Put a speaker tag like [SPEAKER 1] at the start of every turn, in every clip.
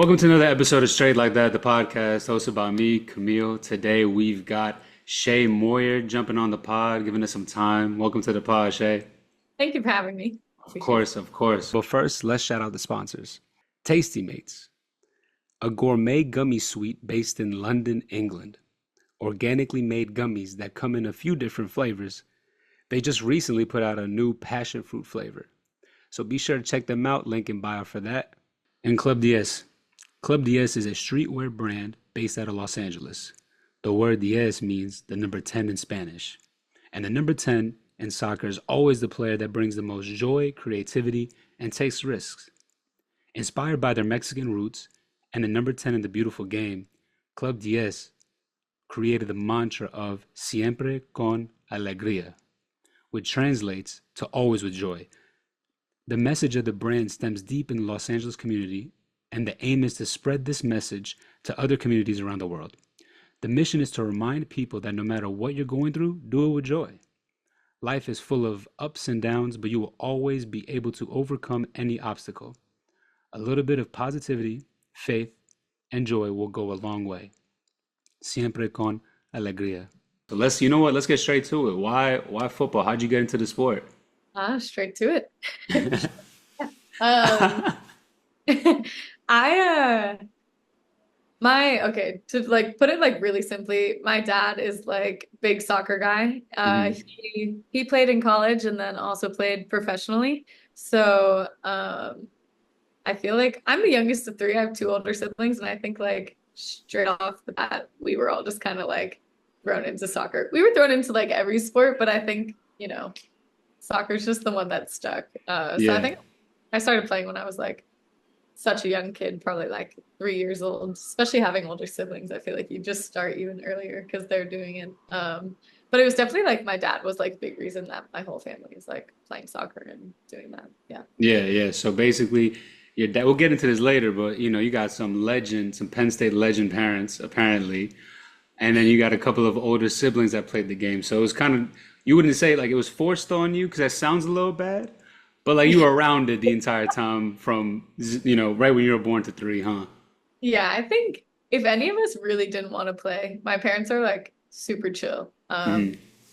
[SPEAKER 1] Welcome to another episode of Straight Like That, the podcast hosted by me, Camille. Today we've got Shea Moyer jumping on the pod, giving us some time. Welcome to the pod, Shay.
[SPEAKER 2] Thank you for having me.
[SPEAKER 1] Of
[SPEAKER 2] Appreciate
[SPEAKER 1] course, of course. But first, let's shout out the sponsors. Tasty Mates, a gourmet gummy sweet based in London, England. Organically made gummies that come in a few different flavors. They just recently put out a new passion fruit flavor. So be sure to check them out, link in bio for that. And Club DS. Club DS is a streetwear brand based out of Los Angeles. The word 10 means the number 10 in Spanish. And the number 10 in soccer is always the player that brings the most joy, creativity, and takes risks. Inspired by their Mexican roots and the number 10 in the beautiful game, Club DS created the mantra of Siempre con Alegría, which translates to always with joy. The message of the brand stems deep in the Los Angeles community, and the aim is to spread this message to other communities around the world. The mission is to remind people that no matter what you're going through, do it with joy. Life is full of ups and downs, but you will always be able to overcome any obstacle. A little bit of positivity, faith, and joy will go a long way. Siempre con alegría. So you know what? Let's get straight to it. Why football? How'd you get into the sport?
[SPEAKER 2] straight to it. Um, I my okay, to like put it like really simply, my dad is like big soccer guy.
[SPEAKER 1] Mhm.
[SPEAKER 2] He played in college and then also played professionally. So I feel like I'm the youngest of three. I have two older siblings, and I think like straight off the bat, we were all just kind of like thrown into soccer. We were thrown into like every sport, but I think, soccer's just the one that stuck. So I
[SPEAKER 1] Yeah.
[SPEAKER 2] think I started playing when I was like such a young kid, probably like 3 years old, especially having older siblings. I feel like you just start even earlier because they're doing it. But it was definitely like my dad was like a big reason that my whole family is like playing soccer and doing that. Yeah.
[SPEAKER 1] Yeah, yeah. So basically, your dad, we'll get into this later, but you got some legend, some Penn State legend parents, apparently. And then you got a couple of older siblings that played the game. So it was kind of, you wouldn't say like it was forced on you because that sounds a little bad, but like you were around it the entire time from, right when you were born to three, huh?
[SPEAKER 2] Yeah, I think if any of us really didn't want to play, my parents are like super chill.
[SPEAKER 1] Hmm.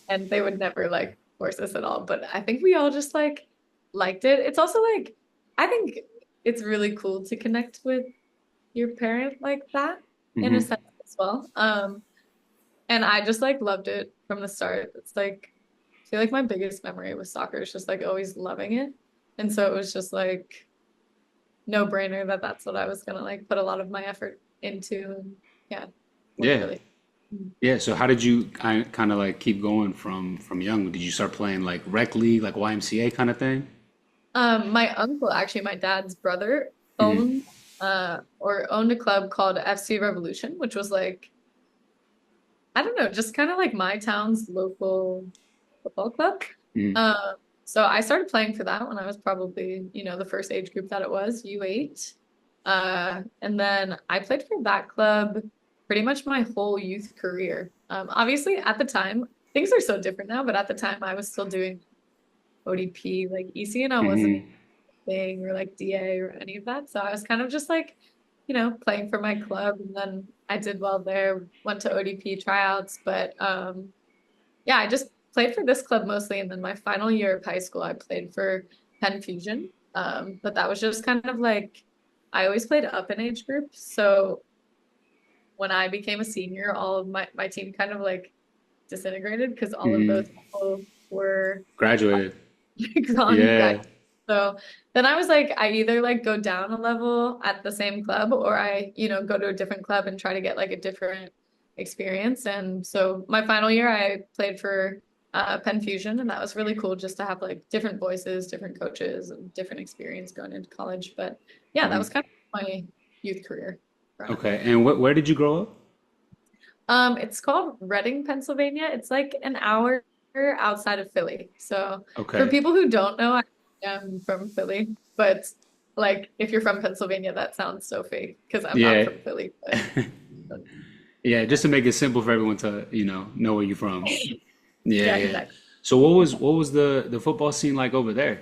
[SPEAKER 2] And they would never like force us at all. But I think we all just like liked it. It's also like I think it's really cool to connect with your parent like that in a
[SPEAKER 1] Hmm.
[SPEAKER 2] sense as well. And I just like loved it from the start. It's like I feel like my biggest memory with soccer is just like always loving it. And so it was just like no brainer that that's what I was gonna like put a lot of my effort into and yeah, work
[SPEAKER 1] Yeah.
[SPEAKER 2] really.
[SPEAKER 1] Yeah. So how did you kind of like keep going from young? Did you start playing like rec league, like YMCA kind of thing?
[SPEAKER 2] My uncle, actually my dad's brother,
[SPEAKER 1] Hmm.
[SPEAKER 2] owned owned a club called FC Revolution, which was like, I don't know, just kind of like my town's local football club.
[SPEAKER 1] Hmm.
[SPEAKER 2] Um, so I started playing for that when I was probably, the first age group that it was, U8. And then I played for that club pretty much my whole youth career. Obviously at the time, things are so different now, but at the time I was still doing ODP, like ECNL wasn't
[SPEAKER 1] Hmm.
[SPEAKER 2] thing or like DA or any of that. So I was kind of just like, playing for my club and then I did well there, went to ODP tryouts, but yeah, I just played for this club mostly and then my final year of high school I played for Penn Fusion. But that was just kind of like I always played up in age groups. So when I became a senior, all of my team kind of like disintegrated because all of
[SPEAKER 1] Hmm.
[SPEAKER 2] those people were
[SPEAKER 1] Graduated.
[SPEAKER 2] gone grad.
[SPEAKER 1] Yeah.
[SPEAKER 2] So then I was like, I either like go down a level at the same club or I, go to a different club and try to get like a different experience. And so my final year, I played for Penn Fusion, and that was really cool just to have like different voices, different coaches, and different experience going into college. But yeah, that was
[SPEAKER 1] Hmm.
[SPEAKER 2] kind of my youth career growing up.
[SPEAKER 1] Okay. And where did you grow up?
[SPEAKER 2] It's called Reading, Pennsylvania. It's like an hour outside of Philly. So for
[SPEAKER 1] Okay.
[SPEAKER 2] people who don't know, I am from Philly, but like if you're from Pennsylvania, that sounds so fake because I'm not
[SPEAKER 1] Yeah.
[SPEAKER 2] from Philly, but
[SPEAKER 1] Yeah, just to make it simple for everyone to, know where you're from. Yeah,
[SPEAKER 2] yeah,
[SPEAKER 1] yeah.
[SPEAKER 2] exactly.
[SPEAKER 1] So what was the football scene like over there?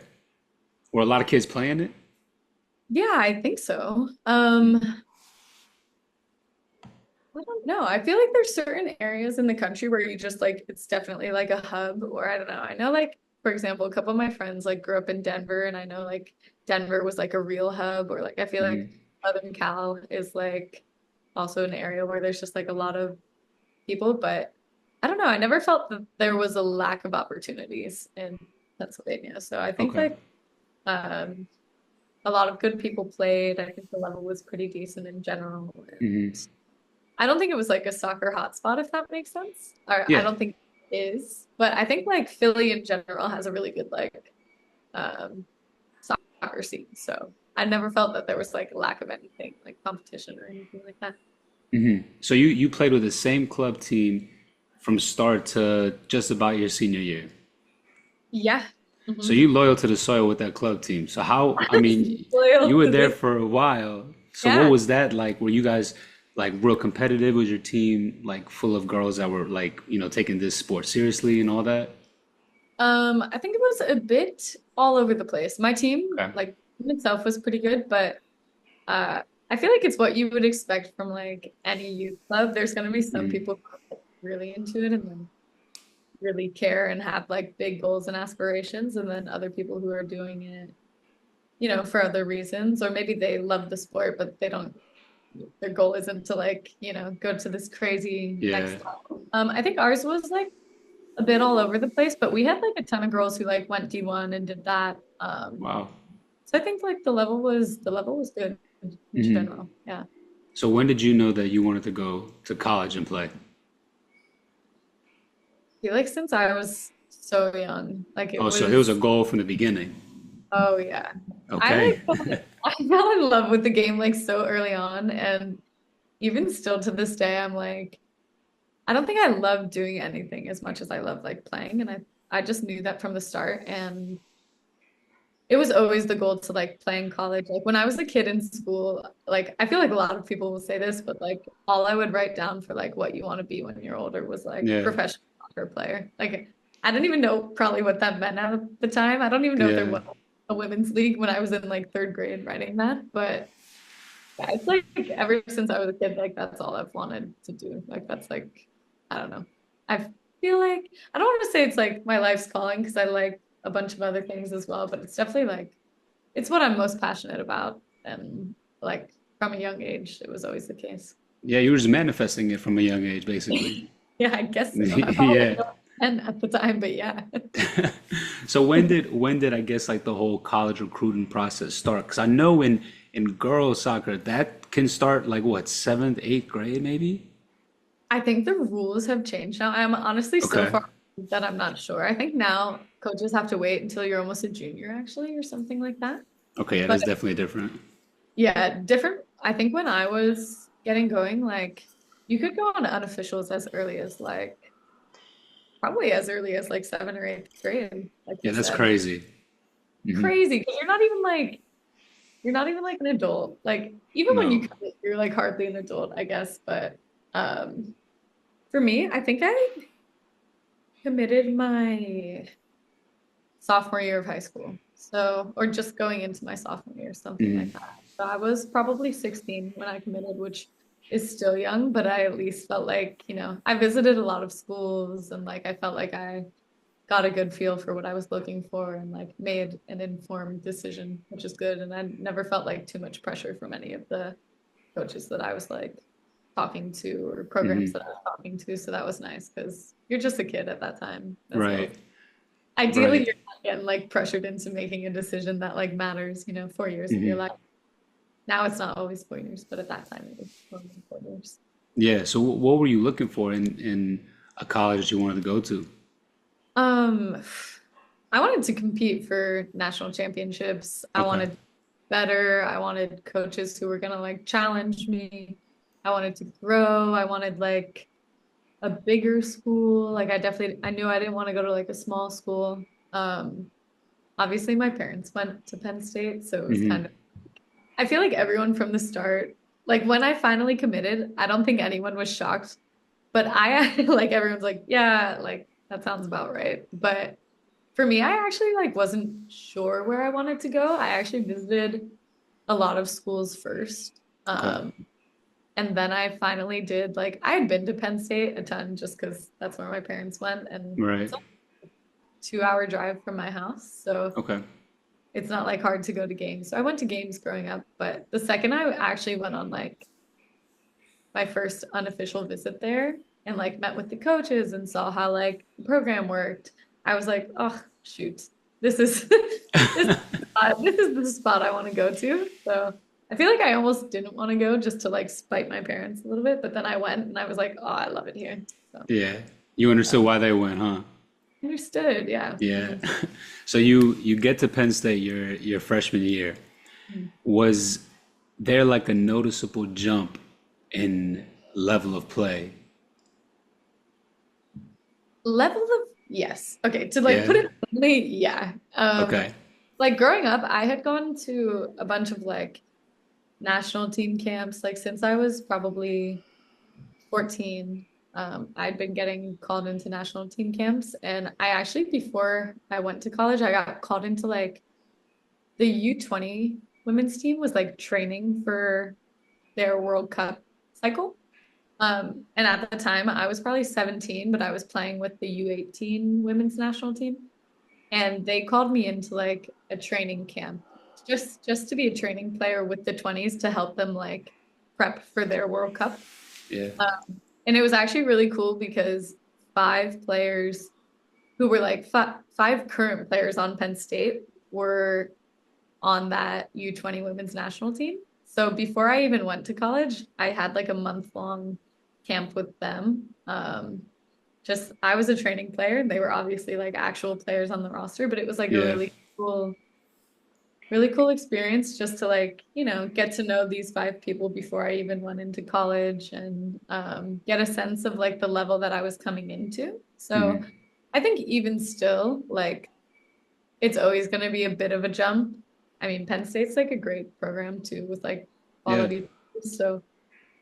[SPEAKER 1] Were a lot of kids playing it?
[SPEAKER 2] Yeah, I think so. I don't know. I feel like there's certain areas in the country where you just like it's definitely like a hub, or I don't know. I know like for example, a couple of my friends like grew up in Denver, and I know like Denver was like a real hub, or like I feel like
[SPEAKER 1] Hmm.
[SPEAKER 2] Southern Cal is like also an area where there's just like a lot of people, but I don't know. I never felt that there was a lack of opportunities in Pennsylvania. So I think
[SPEAKER 1] Okay.
[SPEAKER 2] like um a lot of good people played. I think the level was pretty decent in general.
[SPEAKER 1] Hmm.
[SPEAKER 2] I don't think it was like a soccer hotspot, if that makes sense. Or I
[SPEAKER 1] Yeah.
[SPEAKER 2] don't think it is, but I think like Philly in general has a really good like um soccer scene. So I never felt that there was like a lack of anything, like competition or anything like that.
[SPEAKER 1] Hmm. So you played with the same club team from start to just about your senior year.
[SPEAKER 2] Yeah.
[SPEAKER 1] So
[SPEAKER 2] Hmm.
[SPEAKER 1] you loyal to the soil with that club team. So how, I mean, you
[SPEAKER 2] Loyal
[SPEAKER 1] were
[SPEAKER 2] to
[SPEAKER 1] there
[SPEAKER 2] this.
[SPEAKER 1] for a while. So what
[SPEAKER 2] Yeah.
[SPEAKER 1] was that like? Were you guys like real competitive? Was your team like full of girls that were like, taking this sport seriously and all that?
[SPEAKER 2] I think it was a bit all over the place. My team,
[SPEAKER 1] Okay.
[SPEAKER 2] like in itself, was pretty good, but I feel like it's what you would expect from like any youth club. There's gonna be some
[SPEAKER 1] Hmm.
[SPEAKER 2] people who are like, really into it and then really care and have like big goals and aspirations, and then other people who are doing it, for other reasons, or maybe they love the sport, but they don't, their goal isn't to like, go to this crazy
[SPEAKER 1] Yeah.
[SPEAKER 2] next level. I think ours was like a bit all over the place, but we had like a ton of girls who like went D1 and did that.
[SPEAKER 1] Wow.
[SPEAKER 2] So I think like the level was good in
[SPEAKER 1] Hmm.
[SPEAKER 2] general. Yeah.
[SPEAKER 1] So when did you know that you wanted to go to college and play?
[SPEAKER 2] I feel like since I was so young, like it
[SPEAKER 1] Oh, so it was a
[SPEAKER 2] was,
[SPEAKER 1] goal from the beginning.
[SPEAKER 2] oh yeah. I
[SPEAKER 1] Okay.
[SPEAKER 2] like I fell in love with the game like so early on, and even still to this day, I'm like, I don't think I love doing anything as much as I love like playing, and I just knew that from the start, and it was always the goal to like play in college. Like when I was a kid in school, like I feel like a lot of people will say this, but like all I would write down for like what you want to be when you're older was like
[SPEAKER 1] Yeah.
[SPEAKER 2] professional soccer player. Like I didn't even know probably what that meant at the time. I don't even know if there
[SPEAKER 1] Yeah.
[SPEAKER 2] was a women's league when I was in like third grade writing that. But yeah, it's like ever since I was a kid, like that's all I've wanted to do. Like that's like, I don't know. I feel like I don't want to say it's like my life's calling because I like a bunch of other things as well, but it's definitely like it's what I'm most passionate about. And like from a young age, it was always the case.
[SPEAKER 1] Yeah, you were just manifesting it from a young age, basically.
[SPEAKER 2] Yeah, I guess so. I probably
[SPEAKER 1] Yeah.
[SPEAKER 2] don't 10 at the time, but yeah.
[SPEAKER 1] So when did I guess like the whole college recruiting process start? Because I know in girls soccer that can start like what, seventh, eighth grade maybe?
[SPEAKER 2] I think the rules have changed now. I'm honestly so
[SPEAKER 1] Okay.
[SPEAKER 2] far that I'm not sure. I think now coaches have to wait until you're almost a junior, actually, or something like that.
[SPEAKER 1] Okay, yeah,
[SPEAKER 2] But
[SPEAKER 1] that's definitely different.
[SPEAKER 2] yeah, different. I think when I was getting going, like you could go on unofficials as early as like probably as early as like seventh or eighth grade, like
[SPEAKER 1] Yeah,
[SPEAKER 2] you
[SPEAKER 1] that's
[SPEAKER 2] said.
[SPEAKER 1] crazy. Hmm.
[SPEAKER 2] Crazy because you're not even like an adult. Like even when you
[SPEAKER 1] No.
[SPEAKER 2] come, you're like hardly an adult, I guess. But um, for me, I think I committed my sophomore year of high school. So, or just going into my sophomore year, something like
[SPEAKER 1] Hmm.
[SPEAKER 2] that. So I was probably 16 when I committed, which is still young, but I at least felt like, I visited a lot of schools and like I felt like I got a good feel for what I was looking for and like made an informed decision, which is good. And I never felt like too much pressure from any of the coaches that I was like talking to or programs
[SPEAKER 1] Hmm.
[SPEAKER 2] that I was talking to. So that was nice because you're just a kid at that time as well.
[SPEAKER 1] Right.
[SPEAKER 2] Ideally,
[SPEAKER 1] Right.
[SPEAKER 2] you're not getting like pressured into making a decision that like matters, 4 years of your life. Now it's not always 4 years, but at that time it was more than 4 years.
[SPEAKER 1] Yeah. So what were you looking for in a college that you wanted to go to?
[SPEAKER 2] Um, I wanted to compete for national championships. I
[SPEAKER 1] Okay.
[SPEAKER 2] wanted better. I wanted coaches who were gonna like challenge me. I wanted to grow. I wanted like a bigger school. Like I knew I didn't want to go to like a small school. Um, Obviously my parents went to Penn State, so it was kind
[SPEAKER 1] Hmm.
[SPEAKER 2] of I feel like everyone from the start, like when I finally committed, I don't think anyone was shocked, but I like everyone's like, yeah, like that sounds about right. But for me, I actually like wasn't sure where I wanted to go. I actually visited a lot of schools first.
[SPEAKER 1] Okay.
[SPEAKER 2] And then I finally did like I had been to Penn State a ton just because that's where my parents went, and
[SPEAKER 1] Right.
[SPEAKER 2] it's a 2 hour drive from my house. So
[SPEAKER 1] Okay.
[SPEAKER 2] it's not like hard to go to games. So I went to games growing up, but the second I actually went on like my first unofficial visit there and like met with the coaches and saw how like the program worked, I was like, oh shoot, this is this is the spot I want to go to. So I feel like I almost didn't want to go just to like spite my parents a little bit, but then I went and I was like, oh, I love it here. So
[SPEAKER 1] Yeah. You understood why they went, huh?
[SPEAKER 2] understood, yeah.
[SPEAKER 1] Yeah. So you get to Penn State your freshman year.
[SPEAKER 2] Mhm.
[SPEAKER 1] Was there like a noticeable jump in level of play?
[SPEAKER 2] Level of yes. Okay, to like
[SPEAKER 1] Yeah.
[SPEAKER 2] put it bluntly, yeah.
[SPEAKER 1] Okay.
[SPEAKER 2] Like growing up, I had gone to a bunch of like national team camps like since I was probably 14. I'd been getting called into national team camps, and I actually before I went to college, I got called into like the U20 women's team was like training for their World Cup cycle. And at the time I was probably 17, but I was playing with the U18 women's national team. And they called me into like a training camp just to be a training player with the 20s to help them like prep for their World Cup.
[SPEAKER 1] Yeah.
[SPEAKER 2] And it was actually really cool because five players who were like five current players on Penn State were on that U20 women's national team. So before I even went to college, I had like a month long camp with them. Just I was a training player. They were obviously like actual players on the roster, but it was like a
[SPEAKER 1] Yeah.
[SPEAKER 2] really cool experience just to like, get to know these five people before I even went into college and get a sense of like the level that I was coming into. So
[SPEAKER 1] Hmm.
[SPEAKER 2] I think even still, like it's always going to be a bit of a jump. I mean, Penn State's like a great program too with like
[SPEAKER 1] Yeah.
[SPEAKER 2] quality. So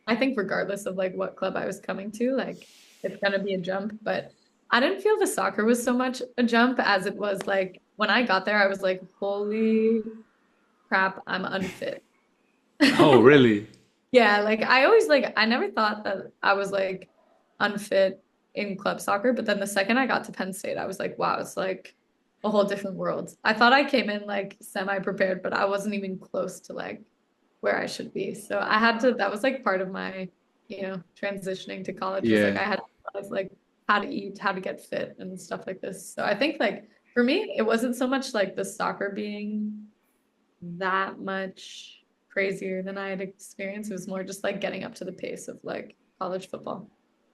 [SPEAKER 2] I think regardless of like what club I was coming to, like it's gonna be a jump. But I didn't feel the soccer was so much a jump as it was like when I got there, I was like, holy crap, I'm unfit.
[SPEAKER 1] Oh, really?
[SPEAKER 2] Yeah, like I always like I never thought that I was like unfit in club soccer, but then the second I got to Penn State, I was like, wow, it's like a whole different world. I thought I came in like semi-prepared, but I wasn't even close to like where I should be. So I had to, that was like part of my, transitioning to college was like
[SPEAKER 1] Yeah.
[SPEAKER 2] I had to realize like how to eat, how to get fit and stuff like this. So I think like for me, it wasn't so much like the soccer being that much crazier than I had experienced. It was more just like getting up to the pace of like college football.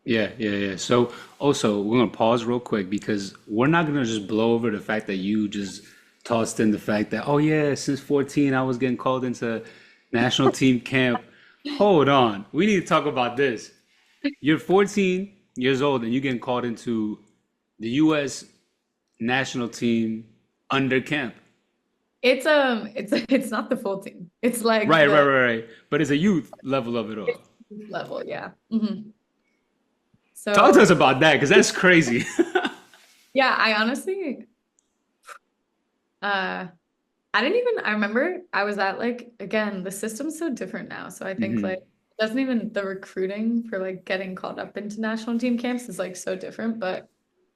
[SPEAKER 1] Yeah, yeah, yeah. So also, we're gonna pause real quick because we're not gonna just blow over the fact that you just tossed in the fact that, oh yeah, since 14 I was getting called into national team camp. Hold on. We need to talk about this. You're 14 years old and you're getting called into the US national team under camp.
[SPEAKER 2] It's not the full team. It's like
[SPEAKER 1] Right, right,
[SPEAKER 2] the
[SPEAKER 1] right, right. But it's a youth level of it all.
[SPEAKER 2] level, yeah.
[SPEAKER 1] Talk to us
[SPEAKER 2] So
[SPEAKER 1] about that because that's crazy.
[SPEAKER 2] yeah, I honestly uh I didn't even, I remember I was at like, again, the system's so different now. So I think like,
[SPEAKER 1] Hmm.
[SPEAKER 2] it doesn't even, the recruiting for like getting called up into national team camps is like so different. But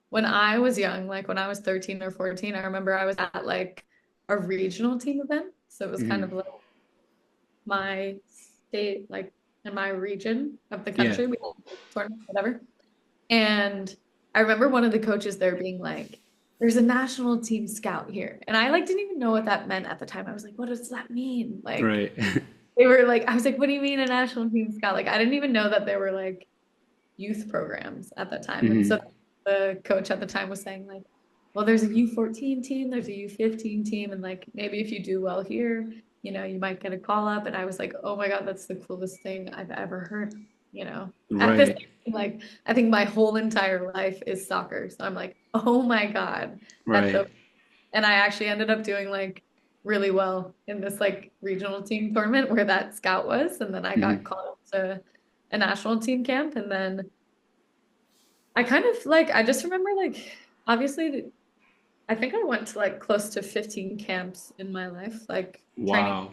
[SPEAKER 2] when I was young, like when I was 13 or 14, I remember I was at like a regional team event. So it was kind
[SPEAKER 1] Hmm.
[SPEAKER 2] of like my state, like in my region of the
[SPEAKER 1] Yeah.
[SPEAKER 2] country, we had a tournament, whatever. And I remember one of the coaches there being like, there's a national team scout here. And I like didn't even know what that meant at the time. I was like, what does that mean? Like
[SPEAKER 1] Right.
[SPEAKER 2] they were like, I was like, what do you mean a national team scout? Like I didn't even know that there were like youth programs at that time. And so
[SPEAKER 1] Hmm.
[SPEAKER 2] the coach at the time was saying like, well, there's a U14 team, there's a U15 team, and like maybe if you do well here, you might get a call up. And I was like, oh my God, that's the coolest thing I've ever heard, At this
[SPEAKER 1] Right.
[SPEAKER 2] like I think my whole entire life is soccer. So I'm like, oh my God, that's
[SPEAKER 1] Right.
[SPEAKER 2] so and I actually ended up doing like really well in this like regional team tournament where that scout was. And then I got
[SPEAKER 1] Hmm.
[SPEAKER 2] called up to a national team camp. And then I kind of like, I just remember like, obviously, I think I went to like close to 15 camps in my life, like training.
[SPEAKER 1] Wow.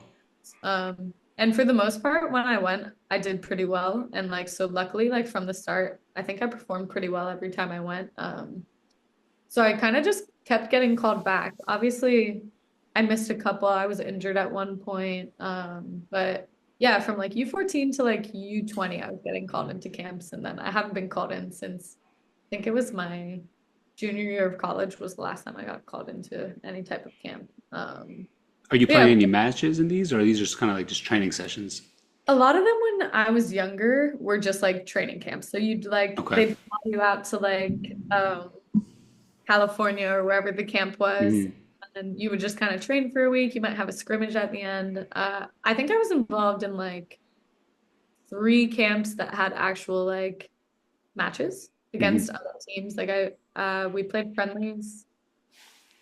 [SPEAKER 2] And for the most part, when I went, I did pretty well. And like, so luckily, like from the start, I think I performed pretty well every time I went. So I kind of just kept getting called back. Obviously, I missed a couple. I was injured at one point. But yeah, from like U14 to like U20, I was getting called into camps. And then I haven't been called in since I think it was my junior year of college was the last time I got called into any type of camp.
[SPEAKER 1] Are you
[SPEAKER 2] But yeah,
[SPEAKER 1] playing any matches in these, or are these just kind of like just training sessions?
[SPEAKER 2] a lot of them when I was younger were just like training camps. So you'd like
[SPEAKER 1] Okay.
[SPEAKER 2] they'd fly you out to like California or wherever the camp was.
[SPEAKER 1] Mhm.
[SPEAKER 2] And you would just kind of train for a week. You might have a scrimmage at the end. I think I was involved in like three camps that had actual like matches against
[SPEAKER 1] Mhm.
[SPEAKER 2] other teams. Like we played friendlies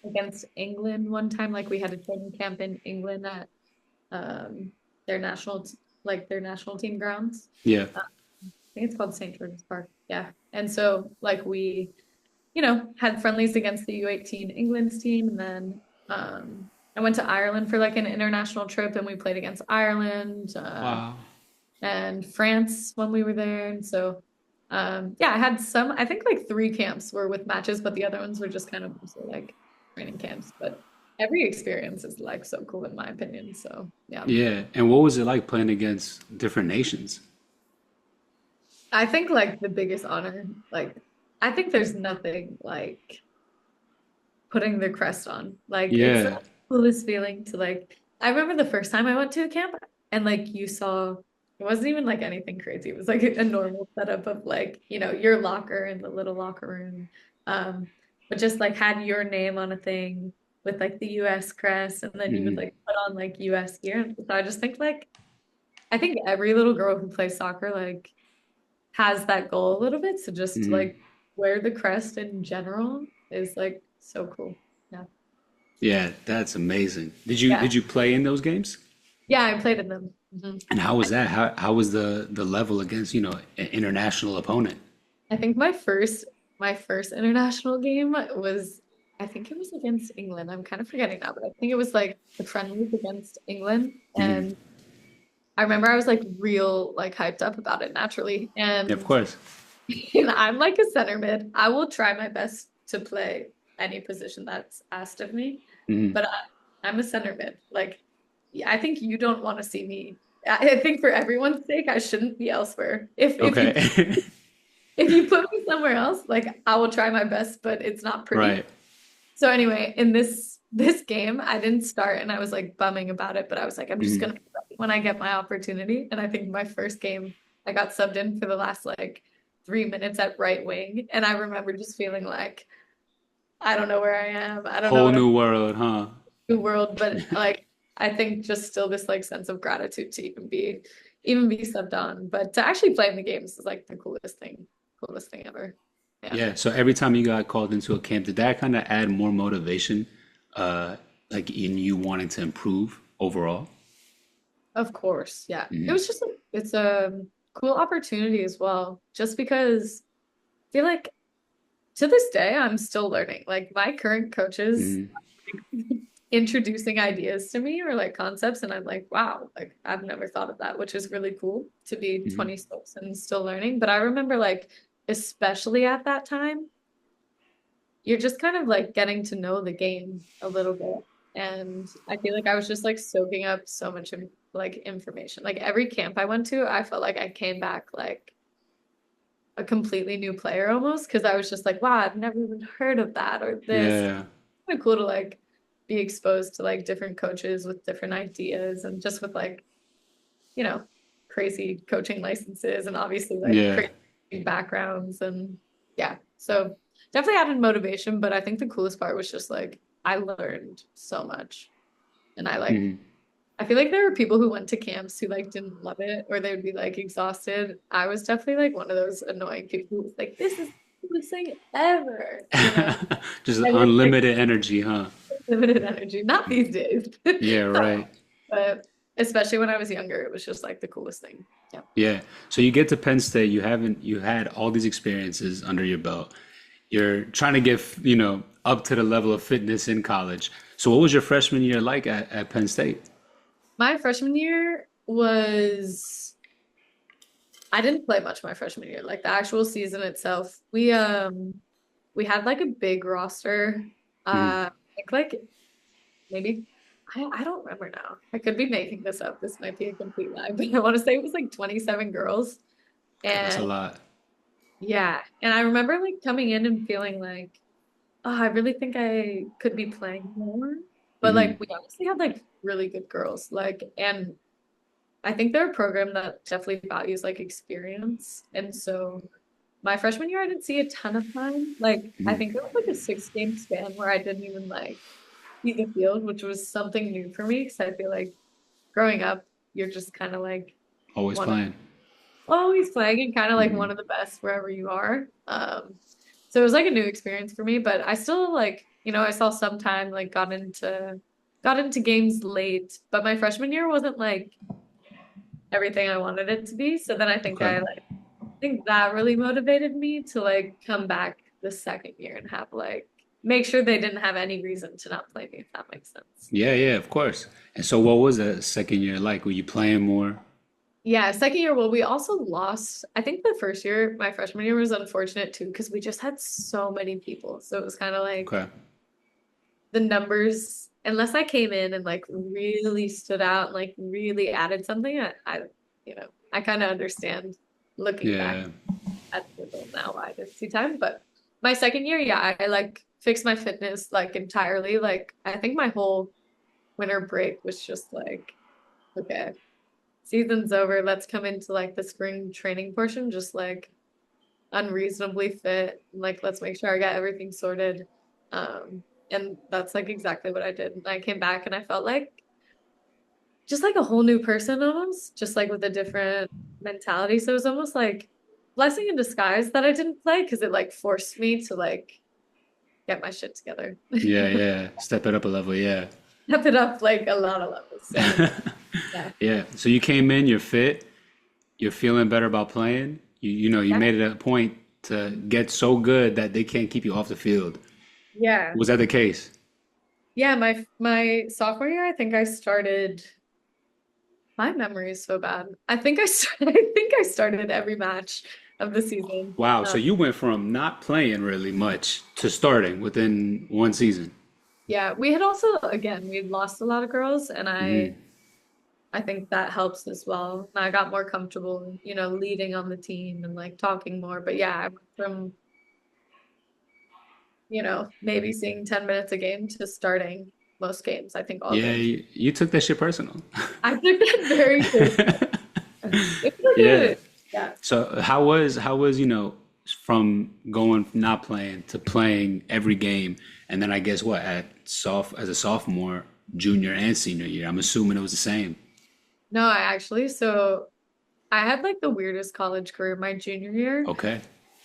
[SPEAKER 2] against England one time. Like we had a training camp in England at um their their national team grounds.
[SPEAKER 1] Yeah.
[SPEAKER 2] I think it's called St. George's Park. Yeah. And so like we had friendlies against the U18 England's team. And then I went to Ireland for like an international trip and we played against Ireland
[SPEAKER 1] Wow.
[SPEAKER 2] and France when we were there. And so, yeah, I had I think like three camps were with matches, but the other ones were just kind of mostly like training camps. But every experience is like so cool in my opinion. So, yeah.
[SPEAKER 1] Yeah. And what was it like playing against different nations?
[SPEAKER 2] I think like the biggest honor, like, I think there's nothing like putting the crest on. Like it's the
[SPEAKER 1] Yeah.
[SPEAKER 2] coolest feeling to like I remember the first time I went to a camp and like you saw it wasn't even like anything crazy. It was like a normal setup of like, your locker in the little locker room. But just like had your name on a thing with like the US crest and then you would
[SPEAKER 1] Hmm.
[SPEAKER 2] like put on like US gear. And so I just think like I think every little girl who plays soccer like has that goal a little bit. So just to
[SPEAKER 1] Hmm.
[SPEAKER 2] like wear the crest in general is like so cool. Yeah.
[SPEAKER 1] Yeah, that's amazing. Did
[SPEAKER 2] Yeah.
[SPEAKER 1] you play in those games?
[SPEAKER 2] Yeah, I played in them.
[SPEAKER 1] And how was that? How was the level against, an international opponent?
[SPEAKER 2] I think my first international game was I think it was against England. I'm kind of forgetting now, but I think it was like the friendlies against England.
[SPEAKER 1] Hmm.
[SPEAKER 2] And I remember I was like real like hyped up about it naturally.
[SPEAKER 1] Yeah, of
[SPEAKER 2] And,
[SPEAKER 1] course.
[SPEAKER 2] and I'm like a center mid. I will try my best to play any position that's asked of me,
[SPEAKER 1] Hmm.
[SPEAKER 2] but I'm a center mid. Like yeah, I think you don't want to see me. I think for everyone's sake, I shouldn't be elsewhere.
[SPEAKER 1] Okay.
[SPEAKER 2] If you put me somewhere else, like I will try my best, but it's not pretty.
[SPEAKER 1] Right.
[SPEAKER 2] So anyway, in this game, I didn't start and I was like bumming about it, but I was like, I'm just
[SPEAKER 1] Hmm.
[SPEAKER 2] gonna be ready when I get my opportunity. And I think my first game, I got subbed in for the last like 3 minutes at right wing. And I remember just feeling like, I don't know where I am. I don't know
[SPEAKER 1] Whole
[SPEAKER 2] what I'm
[SPEAKER 1] new world, huh?
[SPEAKER 2] new world, but like I think just still this like sense of gratitude to even be subbed on. But to actually play in the games is like the coolest thing ever. Yeah.
[SPEAKER 1] Yeah. So every time you got called into a camp, did that kind of add more motivation, uh, like in you wanting to improve overall?
[SPEAKER 2] Of course. Yeah. It
[SPEAKER 1] Hmm.
[SPEAKER 2] was just it's a cool opportunity as well. Just because I feel like to this day I'm still learning. Like my current coaches
[SPEAKER 1] Hmm.
[SPEAKER 2] introducing ideas to me or like concepts and I'm like, wow, like I've never thought of that, which is really cool to be
[SPEAKER 1] Hmm.
[SPEAKER 2] 26 and still learning. But I remember like especially at that time, you're just kind of like getting to know the game a little bit. And I feel like I was just like soaking up so much like information. Like every camp I went to, I felt like I came back like a completely new player almost because I was just like, wow, I've never even heard of that or this.
[SPEAKER 1] Yeah.
[SPEAKER 2] Kind of cool to like be exposed to like different coaches with different ideas and just with like, you know, crazy coaching licenses and obviously like
[SPEAKER 1] Yeah.
[SPEAKER 2] crazy backgrounds and yeah. So definitely added motivation, but I think the coolest part was just like I learned so much. And
[SPEAKER 1] Hmm.
[SPEAKER 2] I feel like there were people who went to camps who like didn't love it or they would be like exhausted. I was definitely like one of those annoying people who was like, this is the coolest thing ever.
[SPEAKER 1] Just
[SPEAKER 2] I would like
[SPEAKER 1] unlimited energy, huh?
[SPEAKER 2] limited energy. Not these days.
[SPEAKER 1] Yeah, right.
[SPEAKER 2] But especially when I was younger, it was just like the coolest thing. Yeah.
[SPEAKER 1] Yeah. So you get to Penn State, you had all these experiences under your belt. You're trying to get, up to the level of fitness in college. So what was your freshman year like at Penn State?
[SPEAKER 2] My freshman year, was I didn't play much my freshman year. Like the actual season itself, we had like a big roster.
[SPEAKER 1] Mm,
[SPEAKER 2] I think like maybe I don't remember now. I could be making this up. This might be a complete lie, but I want to say it was like 27 girls.
[SPEAKER 1] okay, that's a
[SPEAKER 2] And
[SPEAKER 1] lot.
[SPEAKER 2] yeah, and I remember like coming in and feeling like, oh, I really think I could be playing more. But
[SPEAKER 1] Hmm.
[SPEAKER 2] like we honestly had like really good girls. Like and I think they're a program that definitely values like experience. And so my freshman year I didn't see a ton of time. Like I
[SPEAKER 1] Hmm.
[SPEAKER 2] think it was like a 6 game span where I didn't even like see the field, which was something new for me because I feel like growing up, you're just kind of like
[SPEAKER 1] Always
[SPEAKER 2] one of
[SPEAKER 1] playing.
[SPEAKER 2] always playing and kind of like
[SPEAKER 1] Hmm.
[SPEAKER 2] one of the best wherever you are. So it was like a new experience for me, but I still like, I saw some time like got into games late, but my freshman year wasn't like everything I wanted it to be. So then I think
[SPEAKER 1] Okay.
[SPEAKER 2] I think that really motivated me to like come back the second year and have like make sure they didn't have any reason to not play me, if that makes sense.
[SPEAKER 1] Yeah, yeah, of course. And so, what was that second year like? Were you playing more?
[SPEAKER 2] Yeah, second year, well, we also lost. I think the first year, my freshman year was unfortunate too, because we just had so many people. So it was kind of like
[SPEAKER 1] Okay.
[SPEAKER 2] the numbers, unless I came in and like really stood out and like really added something, I kind of understand looking back
[SPEAKER 1] Yeah.
[SPEAKER 2] at the result now why I didn't see time. But my second year, yeah, I like fixed my fitness like entirely. Like I think my whole winter break was just like, okay, season's over. Let's come into like the spring training portion, just like unreasonably fit. Like, let's make sure I got everything sorted. And that's like exactly what I did. And I came back and I felt like just like a whole new person almost, just like with a different mentality. So it was almost like blessing in disguise that I didn't play because it like forced me to like get my shit together.
[SPEAKER 1] Yeah, yeah. Step it up a level, yeah.
[SPEAKER 2] Step it up like a lot of levels. So yeah.
[SPEAKER 1] Yeah. So you came in, you're fit, you're feeling better about playing. You
[SPEAKER 2] Yeah.
[SPEAKER 1] made it a point to get so good that they can't keep you off the field.
[SPEAKER 2] Yeah.
[SPEAKER 1] Was that the case?
[SPEAKER 2] Yeah, my sophomore year, I think I started. My memory is so bad. I think I started every match of the season.
[SPEAKER 1] Wow. So you went from not playing really much to starting within one season.
[SPEAKER 2] Yeah, we had also again we'd lost a lot of girls, and I
[SPEAKER 1] Hmm.
[SPEAKER 2] I think that helps as well. And I got more comfortable, leading on the team and like talking more. But yeah, I went from maybe seeing 10 minutes a game to starting most games. I think all
[SPEAKER 1] Yeah,
[SPEAKER 2] games.
[SPEAKER 1] you took that shit personal.
[SPEAKER 2] I took that very personal. It was like
[SPEAKER 1] Yeah.
[SPEAKER 2] yeah.
[SPEAKER 1] So how was from going from not playing to playing every game, and then I guess what at as a sophomore, junior, and senior year. I'm assuming it was the same.
[SPEAKER 2] No, so I had like the weirdest college career my junior year.
[SPEAKER 1] Okay.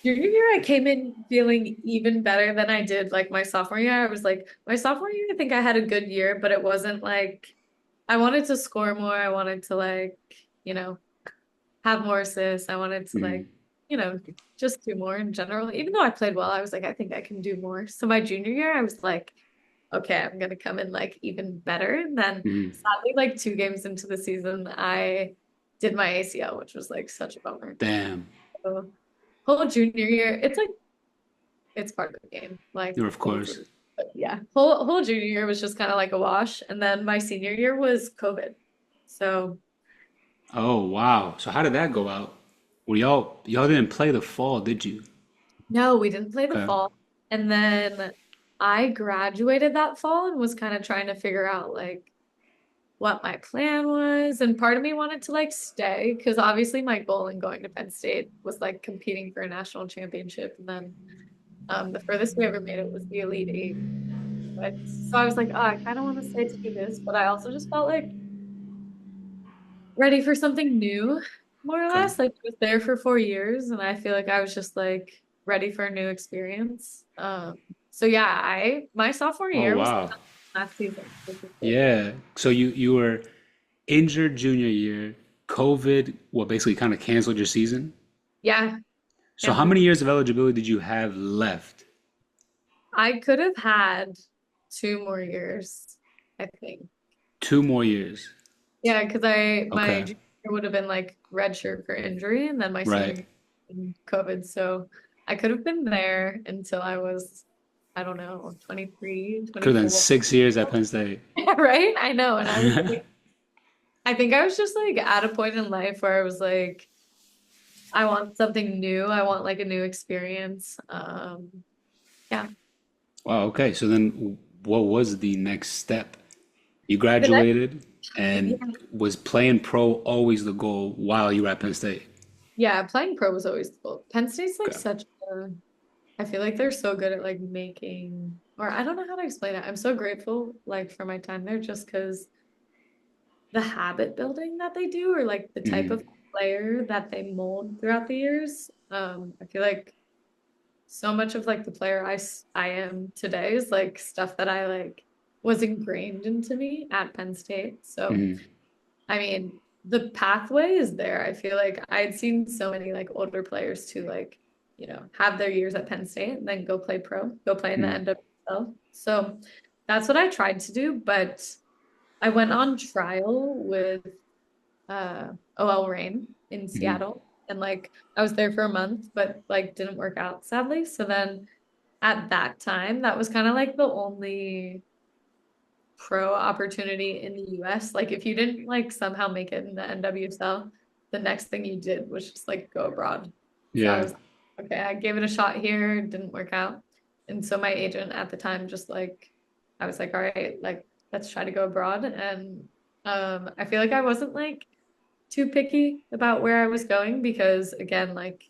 [SPEAKER 2] Junior year, I came in feeling even better than I did like my sophomore year. I was like, my sophomore year, I think I had a good year, but it wasn't like I wanted to score more. I wanted to like, you know, have more assists. I wanted to
[SPEAKER 1] Hmm.
[SPEAKER 2] like, you know, just do more in general. Even though I played well, I was like, I think I can do more. So my junior year, I was like, okay, I'm gonna come in like even better. And then
[SPEAKER 1] Hmm.
[SPEAKER 2] sadly, like 2 games into the season, I did my ACL, which was like such a bummer.
[SPEAKER 1] Damn.
[SPEAKER 2] So whole junior year, it's part of the game. Like
[SPEAKER 1] You're of
[SPEAKER 2] things,
[SPEAKER 1] course.
[SPEAKER 2] but yeah, whole junior year was just kind of like a wash, and then my senior year was COVID. So
[SPEAKER 1] Oh wow. So how did that go out? Well, y'all didn't play the fall, did you?
[SPEAKER 2] no, we didn't play the
[SPEAKER 1] Okay.
[SPEAKER 2] fall, and then I graduated that fall and was kind of trying to figure out like what my plan was, and part of me wanted to like stay because obviously my goal in going to Penn State was like competing for a national championship, and then the furthest we ever made it was the Elite Eight. But so I was like, oh, I kind of want to stay to do this, but I also just felt like ready for something new, more or
[SPEAKER 1] Okay.
[SPEAKER 2] less. Like I was there for 4 years, and I feel like I was just like ready for a new experience. So yeah, I my sophomore
[SPEAKER 1] Oh
[SPEAKER 2] year was
[SPEAKER 1] wow.
[SPEAKER 2] last season, which was good.
[SPEAKER 1] Yeah. So you were injured junior year. COVID, well, basically kind of canceled your season.
[SPEAKER 2] Yeah,
[SPEAKER 1] So how
[SPEAKER 2] canceled.
[SPEAKER 1] many years of eligibility did you have left?
[SPEAKER 2] I could have had 2 more years, I think.
[SPEAKER 1] 2 more years.
[SPEAKER 2] Yeah, because my
[SPEAKER 1] Okay.
[SPEAKER 2] junior year would have been like redshirt for injury, and then my senior
[SPEAKER 1] Right.
[SPEAKER 2] year in COVID. So I could have been there until I was, I don't know, 23,
[SPEAKER 1] Could have done
[SPEAKER 2] 24.
[SPEAKER 1] 6 years at Penn State.
[SPEAKER 2] Right? I know. And I was like, I think I was just like at a point in life where I was like, I want something new. I want like a new experience. Yeah.
[SPEAKER 1] Wow, okay. So then what was the next step? You
[SPEAKER 2] The next,
[SPEAKER 1] graduated, and
[SPEAKER 2] yeah,
[SPEAKER 1] was playing pro always the goal while you were at Penn State?
[SPEAKER 2] yeah, playing pro was always cool. Penn State's like
[SPEAKER 1] Okay.
[SPEAKER 2] such a, I feel like they're so good at like making, or I don't know how to explain it. I'm so grateful like for my time there just because the habit building that they do or like the type
[SPEAKER 1] Hmm.
[SPEAKER 2] of player that they mold throughout the years. I feel like so much of like the player I am today is like stuff that I like was ingrained into me at Penn State. So,
[SPEAKER 1] Hmm.
[SPEAKER 2] I mean, the pathway is there. I feel like I'd seen so many like older players to like, have their years at Penn State and then go play pro, go play in the
[SPEAKER 1] Hmm.
[SPEAKER 2] NWSL. So that's what I tried to do, but I went on trial with OL Reign in
[SPEAKER 1] Hmm.
[SPEAKER 2] Seattle. And like I was there for a month, but like didn't work out sadly. So then at that time, that was kind of like the only pro opportunity in the US. Like if you didn't like somehow make it in the NWSL, the next thing you did was just like go abroad. So I
[SPEAKER 1] Yeah.
[SPEAKER 2] was okay, I gave it a shot here, didn't work out. And so my agent at the time just like I was like, all right, like let's try to go abroad. And I feel like I wasn't like too picky about where I was going because again, like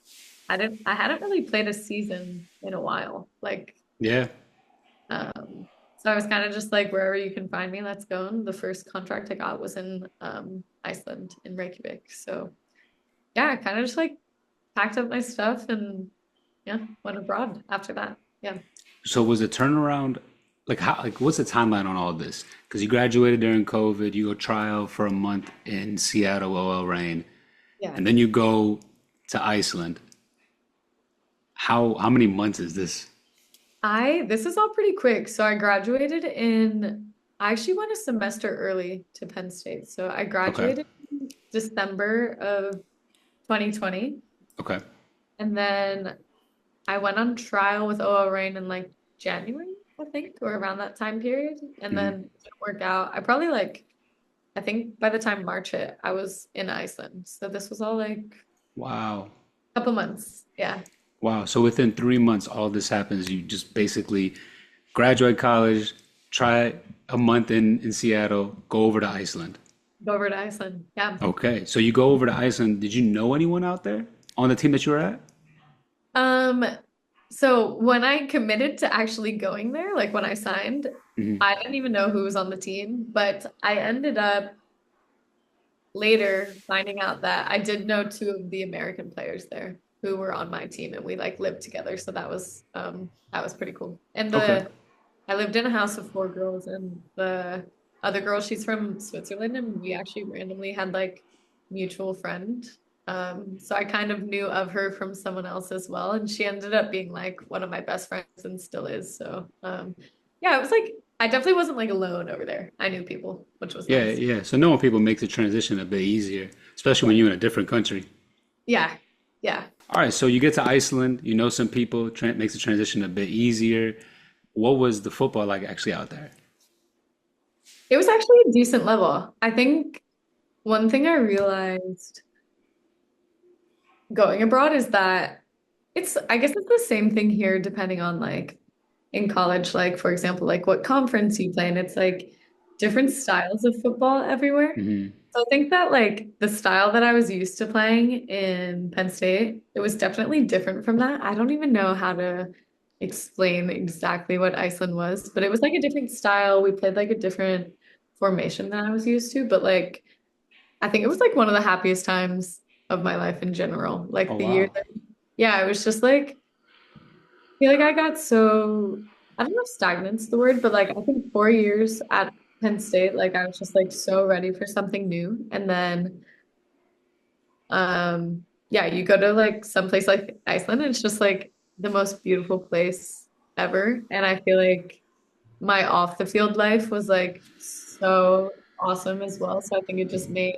[SPEAKER 2] I hadn't really played a season in a while. Like
[SPEAKER 1] Yeah.
[SPEAKER 2] so I was kind of just like wherever you can find me, let's go. And the first contract I got was in Iceland in Reykjavik. So yeah, I kind of just like packed up my stuff and yeah, went abroad after that. Yeah.
[SPEAKER 1] So was the turnaround like how like what's the timeline on all of this? Because you graduated during COVID, you go trial for a month in Seattle, OL Reign,
[SPEAKER 2] Yeah.
[SPEAKER 1] and then you go to Iceland. How many months is this?
[SPEAKER 2] This is all pretty quick. So I actually went a semester early to Penn State. So I
[SPEAKER 1] Okay.
[SPEAKER 2] graduated in December of 2020.
[SPEAKER 1] Okay.
[SPEAKER 2] And then I went on trial with OL Reign in like January, I think, or around that time period. And
[SPEAKER 1] Hmm.
[SPEAKER 2] then it didn't work out. I probably like, I think by the time March hit, I was in Iceland. So this was all like
[SPEAKER 1] Wow.
[SPEAKER 2] a couple months. Yeah.
[SPEAKER 1] Wow. So within 3 months, all this happens. You just basically graduate college, try a month in Seattle, go over to Iceland.
[SPEAKER 2] Go over to Iceland. Yeah.
[SPEAKER 1] Okay. So you go over to Iceland. Did you know anyone out there on the team that you were at?
[SPEAKER 2] Um, so when I committed to actually going there, like when I signed,
[SPEAKER 1] Hmm.
[SPEAKER 2] I didn't even know who was on the team, but I ended up later finding out that I did know two of the American players there who were on my team and we like lived together. So that was pretty cool. And
[SPEAKER 1] Okay.
[SPEAKER 2] I lived in a house of four girls and the other girl, she's from Switzerland and we actually randomly had like mutual friend. So I kind of knew of her from someone else as well. And she ended up being like one of my best friends and still is. So yeah, it was like I definitely wasn't like alone over there. I knew people, which was
[SPEAKER 1] Yeah,
[SPEAKER 2] nice.
[SPEAKER 1] yeah. So knowing people makes the transition a bit easier, especially when
[SPEAKER 2] Yeah.
[SPEAKER 1] you're in a different country.
[SPEAKER 2] Yeah. Yeah.
[SPEAKER 1] All right, so you get to Iceland, you know some people, makes the transition a bit easier. What was the football like actually out there?
[SPEAKER 2] It was actually a decent level. I think one thing I realized going abroad is that I guess it's the same thing here, depending on like in college, like for example, like what conference you play in. It's like different styles of football everywhere.
[SPEAKER 1] Hmm.
[SPEAKER 2] So I think that like the style that I was used to playing in Penn State, it was definitely different from that. I don't even know how to explain exactly what Iceland was, but it was like a different style. We played like a different formation than I was used to, but like I think it was like one of the happiest times of my life in general.
[SPEAKER 1] Oh
[SPEAKER 2] Like the year
[SPEAKER 1] wow.
[SPEAKER 2] that, yeah, it was just like, I feel like I got so, I don't know if stagnant's the word, but like I think 4 years at Penn State, like I was just like so ready for something new. And then, yeah, you go to like someplace like Iceland, and it's just like the most beautiful place ever. And I feel like my off the field life was like so awesome as well. So I think it just made,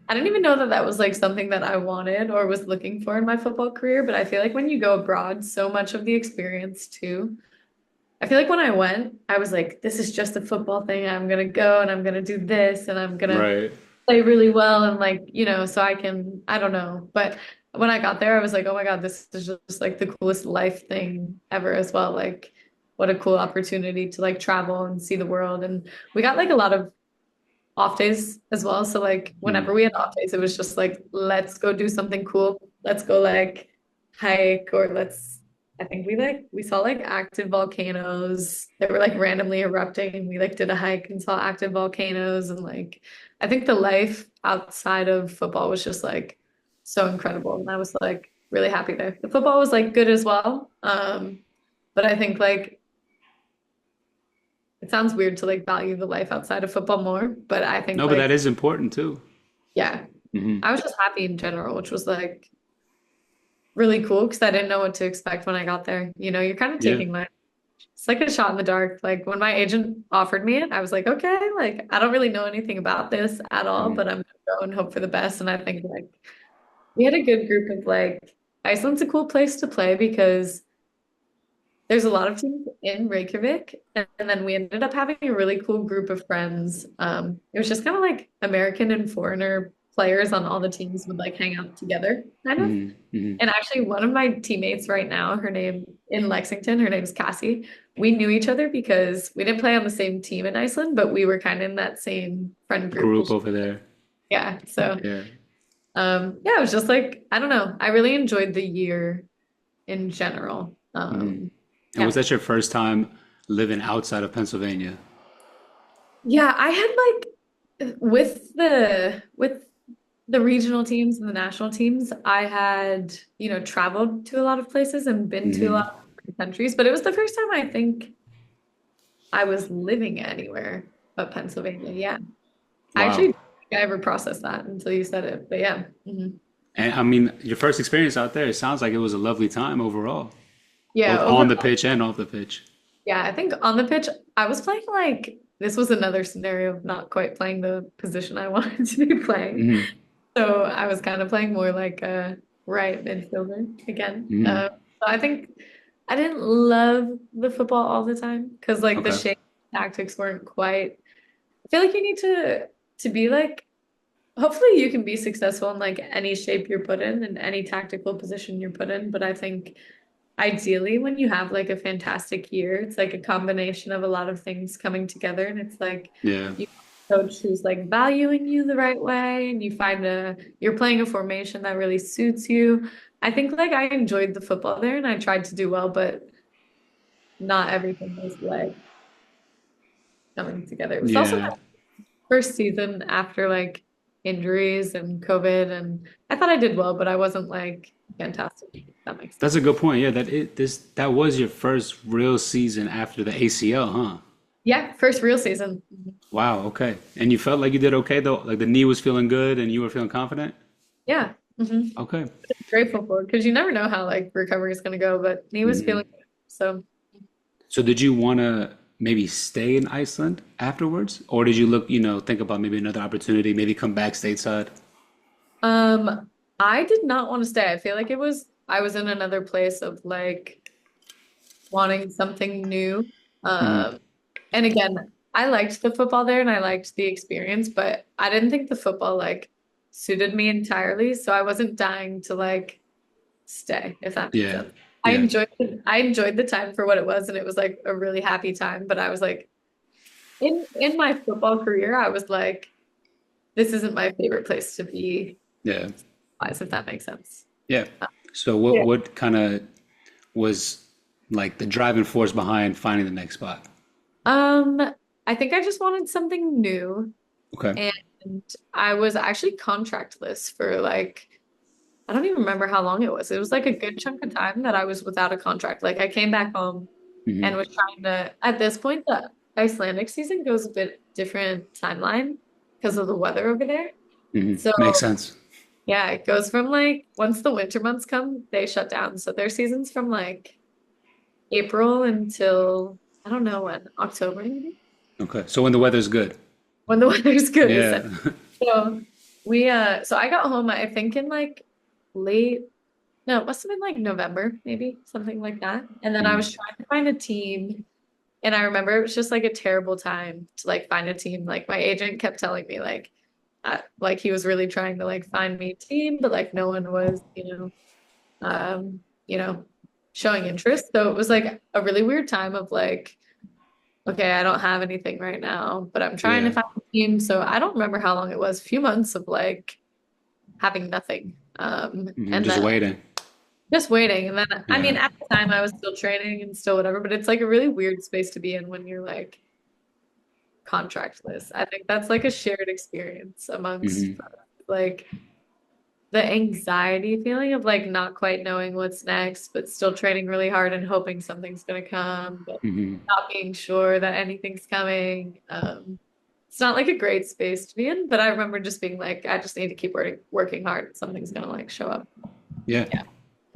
[SPEAKER 2] I didn't even know that that was like something that I wanted or was looking for in my football career. But I feel like when you go abroad, so much of the experience too. I feel like when I went, I was like, this is just a football thing. I'm gonna go and I'm gonna do this and I'm gonna
[SPEAKER 1] Right.
[SPEAKER 2] play really well and like, so I can, I don't know. But when I got there, I was like, oh my God, this is just like the coolest life thing ever as well. Like, what a cool opportunity to like travel and see the world. And we got like a lot of off days as well. So like
[SPEAKER 1] Mm.
[SPEAKER 2] whenever we had off days, it was just like, let's go do something cool. Let's go like hike or I think we saw like active volcanoes that were like randomly erupting and we like did a hike and saw active volcanoes and like I think the life outside of football was just like so incredible. And I was like really happy there. The football was like good as well. But I think like it sounds weird to like value the life outside of football more, but I think
[SPEAKER 1] No, but that
[SPEAKER 2] like
[SPEAKER 1] is important too.
[SPEAKER 2] yeah,
[SPEAKER 1] Hmm.
[SPEAKER 2] I was just happy in general, which was like really cool because I didn't know what to expect when I got there. You're kind of
[SPEAKER 1] Yeah.
[SPEAKER 2] taking it's like a shot in the dark. Like when my agent offered me it, I was like, okay, like I don't really know anything about this at all,
[SPEAKER 1] Hmm.
[SPEAKER 2] but I'm gonna go and hope for the best. And I think like we had a good group of like Iceland's a cool place to play because there's a lot of teams in Reykjavik, and then we ended up having a really cool group of friends. It was just kind of like American and foreigner players on all the teams would like hang out together, kind of.
[SPEAKER 1] Hmm. Hmm.
[SPEAKER 2] And actually, one of my teammates right now, her name in Lexington, her name's Cassie. We knew each other because we didn't play on the same team in Iceland, but we were kind of in that same friend group.
[SPEAKER 1] Group over there.
[SPEAKER 2] Yeah. So,
[SPEAKER 1] Yeah.
[SPEAKER 2] yeah, it was just like, I don't know. I really enjoyed the year in general.
[SPEAKER 1] Hmm. And was
[SPEAKER 2] Yeah.
[SPEAKER 1] that your first time living outside of Pennsylvania?
[SPEAKER 2] Yeah, I had like with the regional teams and the national teams, I had, traveled to a lot of places and been to a
[SPEAKER 1] Hmm.
[SPEAKER 2] lot of different countries, but it was the first time I think I was living anywhere but Pennsylvania. Yeah. I actually
[SPEAKER 1] Wow.
[SPEAKER 2] didn't think I ever processed that until you said it. But yeah.
[SPEAKER 1] And I mean, your first experience out there, it sounds like it was a lovely time overall,
[SPEAKER 2] Yeah,
[SPEAKER 1] both on
[SPEAKER 2] overall,
[SPEAKER 1] the pitch and off the pitch.
[SPEAKER 2] yeah, I think on the pitch, I was playing like this was another scenario of not quite playing the position I wanted to be playing.
[SPEAKER 1] Hmm.
[SPEAKER 2] So I was kind of playing more like a right midfielder again.
[SPEAKER 1] Hmm.
[SPEAKER 2] So I think I didn't love the football all the time because like the
[SPEAKER 1] Okay.
[SPEAKER 2] shape tactics weren't quite. I feel like you need to be like hopefully you can be successful in like any shape you're put in and any tactical position you're put in. But I think ideally when you have like a fantastic year, it's like a combination of a lot of things coming together and it's like
[SPEAKER 1] Yeah.
[SPEAKER 2] you have a coach who's like valuing you the right way and you find you're playing a formation that really suits you. I think like I enjoyed the football there and I tried to do well, but not everything was like coming together. It was also
[SPEAKER 1] Yeah.
[SPEAKER 2] first season after like injuries and COVID, and I thought I did well, but I wasn't like fantastic. If that makes
[SPEAKER 1] That's
[SPEAKER 2] sense.
[SPEAKER 1] a good point. Yeah, that was your first real season after the ACL, huh?
[SPEAKER 2] Yeah, first real season.
[SPEAKER 1] Wow, okay. And you felt like you did okay though? Like the knee was feeling good and you were feeling confident?
[SPEAKER 2] Yeah.
[SPEAKER 1] Okay.
[SPEAKER 2] Grateful for because you never know how like recovery is gonna go, but he was
[SPEAKER 1] Hmm.
[SPEAKER 2] feeling good. So
[SPEAKER 1] So did you want to maybe stay in Iceland afterwards? Or did you think about maybe another opportunity, maybe come back stateside?
[SPEAKER 2] I did not want to stay. I feel like I was in another place of like wanting something new.
[SPEAKER 1] Hmm.
[SPEAKER 2] Um and again, I liked the football there and I liked the experience, but I didn't think the football like suited me entirely. So I wasn't dying to like stay, if that makes
[SPEAKER 1] Yeah.
[SPEAKER 2] sense.
[SPEAKER 1] Yeah.
[SPEAKER 2] I enjoyed the time for what it was and it was like a really happy time. But I was like in my football career, I was like, this isn't my favorite place to be,
[SPEAKER 1] Yeah.
[SPEAKER 2] if that makes sense.
[SPEAKER 1] Yeah. So what
[SPEAKER 2] Yeah.
[SPEAKER 1] what kind of was like the driving force behind finding the next spot?
[SPEAKER 2] Um, I think I just wanted something new
[SPEAKER 1] Okay.
[SPEAKER 2] and I was actually contractless for like I don't even remember how long it was. It was like a good chunk of time that I was without a contract. Like I came back home and
[SPEAKER 1] Hmm.
[SPEAKER 2] was trying to, at this point, the Icelandic season goes a bit different timeline because of the weather over there.
[SPEAKER 1] Hmm.
[SPEAKER 2] So
[SPEAKER 1] Makes sense.
[SPEAKER 2] yeah, it goes from like once the winter months come, they shut down. So their season's from like April until I don't know when, October maybe.
[SPEAKER 1] Okay. So when the weather's good.
[SPEAKER 2] when the weather's good,
[SPEAKER 1] Yeah.
[SPEAKER 2] essentially. So so I got home, I think in like late, no, it must have been like November, maybe something like that. And then I
[SPEAKER 1] Mm.
[SPEAKER 2] was trying to find a team. And I remember it was just like a terrible time to like find a team. Like my agent kept telling me like he was really trying to like find me a team, but like no one was, you know, showing interest. So it was like a really weird time of like, okay, I don't have anything right now, but I'm trying to
[SPEAKER 1] Yeah.
[SPEAKER 2] find a team. So I don't remember how long it was, a few months of like having nothing.
[SPEAKER 1] Hmm.
[SPEAKER 2] And
[SPEAKER 1] Just
[SPEAKER 2] then
[SPEAKER 1] waiting.
[SPEAKER 2] just waiting. And then I
[SPEAKER 1] Yeah.
[SPEAKER 2] mean at the time I was still training and still whatever, but it's like a really weird space to be in when you're like contractless. I think that's like a shared experience amongst
[SPEAKER 1] Hmm.
[SPEAKER 2] like the anxiety feeling of like not quite knowing what's next, but still training really hard and hoping something's gonna come, but
[SPEAKER 1] Hmm.
[SPEAKER 2] not being sure that anything's coming. It's not like a great space to be in, but I remember just being like, I just need to keep working hard. Something's gonna like show up.
[SPEAKER 1] Yeah.
[SPEAKER 2] Yeah.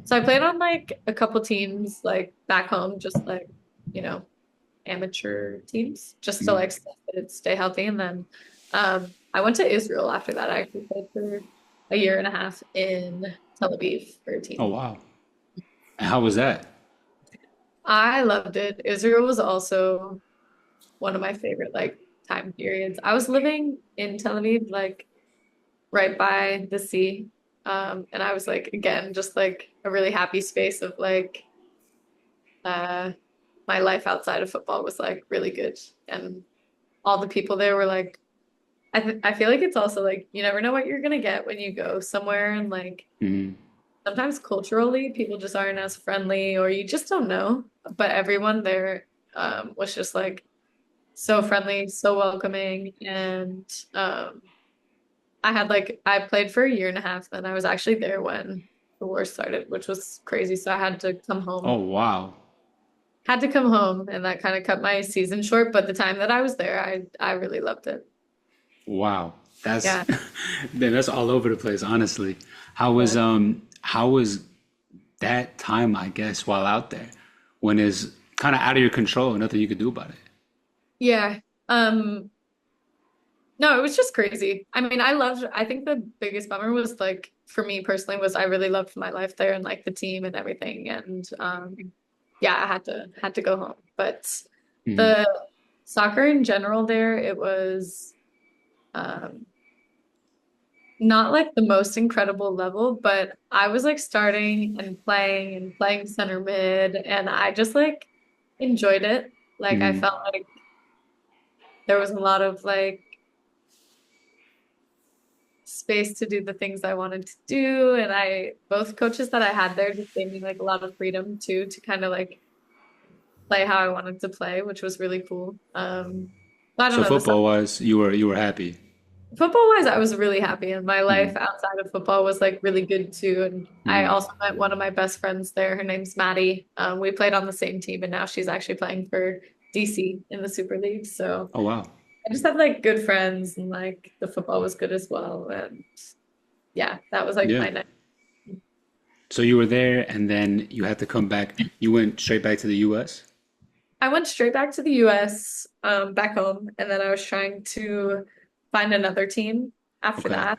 [SPEAKER 2] So I played on like a couple teams like back home, just like, you know, amateur teams just to
[SPEAKER 1] Hmm.
[SPEAKER 2] like stay healthy. And then I went to Israel after that. I actually played for a year and a half in Tel Aviv for a
[SPEAKER 1] Oh
[SPEAKER 2] team.
[SPEAKER 1] wow. And how was that?
[SPEAKER 2] I loved it. Israel was also one of my favorite like time periods. I was living in Tel Aviv, like right by the sea. And I was like, again, just like a really happy space of like uh my life outside of football was like really good. And all the people there were like I feel like it's also like you never know what you're gonna get when you go somewhere and like
[SPEAKER 1] Hmm.
[SPEAKER 2] sometimes culturally people just aren't as friendly or you just don't know. But everyone there was just like so friendly, so welcoming, and I played for a year and a half, and I was actually there when the war started, which was crazy. So I had to come
[SPEAKER 1] Oh
[SPEAKER 2] home.
[SPEAKER 1] wow.
[SPEAKER 2] Had to come home, and that kind of cut my season short. But the time that I was there, I really loved it.
[SPEAKER 1] Wow. That's
[SPEAKER 2] Yeah.
[SPEAKER 1] man, that's all over the place, honestly.
[SPEAKER 2] Yeah.
[SPEAKER 1] How was that time, I guess, while out there when it's kind of out of your control and nothing you could do about it?
[SPEAKER 2] Yeah. Um, no, it was just crazy. I mean, I think the biggest bummer was like for me personally was I really loved my life there and like the team and everything. And yeah, I had to go home. But
[SPEAKER 1] Hmm.
[SPEAKER 2] the soccer in general there, it was um not like the most incredible level, but I was like starting and playing center mid, and I just like enjoyed it. Like I
[SPEAKER 1] Hmm.
[SPEAKER 2] felt like there was a lot of like space to do the things I wanted to do. And both coaches that I had there just gave me like a lot of freedom too, to kind of like play how I wanted to play, which was really cool. But I don't
[SPEAKER 1] So
[SPEAKER 2] know,
[SPEAKER 1] football wise, you were happy.
[SPEAKER 2] football wise, I was really happy. And my life
[SPEAKER 1] Hmm.
[SPEAKER 2] outside of football was like really good too. And I
[SPEAKER 1] Hmm.
[SPEAKER 2] also met one of my best friends there. Her name's Maddie. We played on the same team and now she's actually playing for DC in the Super League. So
[SPEAKER 1] Oh wow.
[SPEAKER 2] I just had like good friends and like the football was good as well. And yeah, that was like
[SPEAKER 1] Yeah.
[SPEAKER 2] my night.
[SPEAKER 1] So you were there and then you had to come back. You went straight back to the US?
[SPEAKER 2] I went straight back to the US, back home, and then I was trying to find another team after
[SPEAKER 1] Okay.
[SPEAKER 2] that.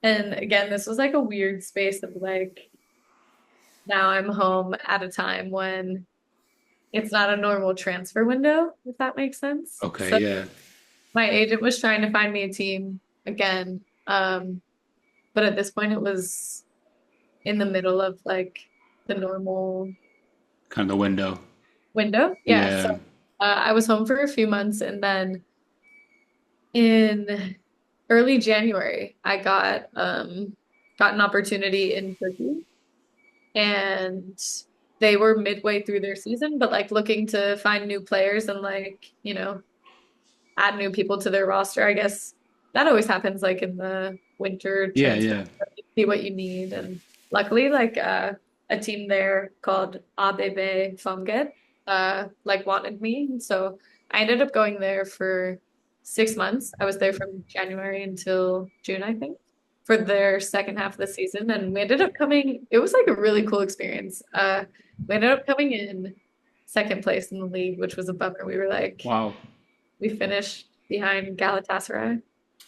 [SPEAKER 2] And again, this was like a weird space of like, now I'm home at a time when it's not a normal transfer window, if that makes sense.
[SPEAKER 1] Okay,
[SPEAKER 2] So
[SPEAKER 1] yeah.
[SPEAKER 2] my agent was trying to find me a team again. But at this point it was in the middle of like the normal
[SPEAKER 1] Kind of the window.
[SPEAKER 2] window. Yeah. So
[SPEAKER 1] Yeah.
[SPEAKER 2] I was home for a few months and then in early January, I got an opportunity in Turkey and they were midway through their season, but like looking to find new players and like, add new people to their roster. I guess that always happens like in the winter
[SPEAKER 1] Yeah,
[SPEAKER 2] transfer,
[SPEAKER 1] yeah.
[SPEAKER 2] see what you need. And luckily like a team there called ABB Famget like wanted me. And so I ended up going there for 6 months. I was there from January until June, I think, for their second half of the season. And we ended up coming, it was like a really cool experience. We ended up coming in second place in the league, which was a bummer. We were like
[SPEAKER 1] Wow.
[SPEAKER 2] we finished. behind Galatasaray.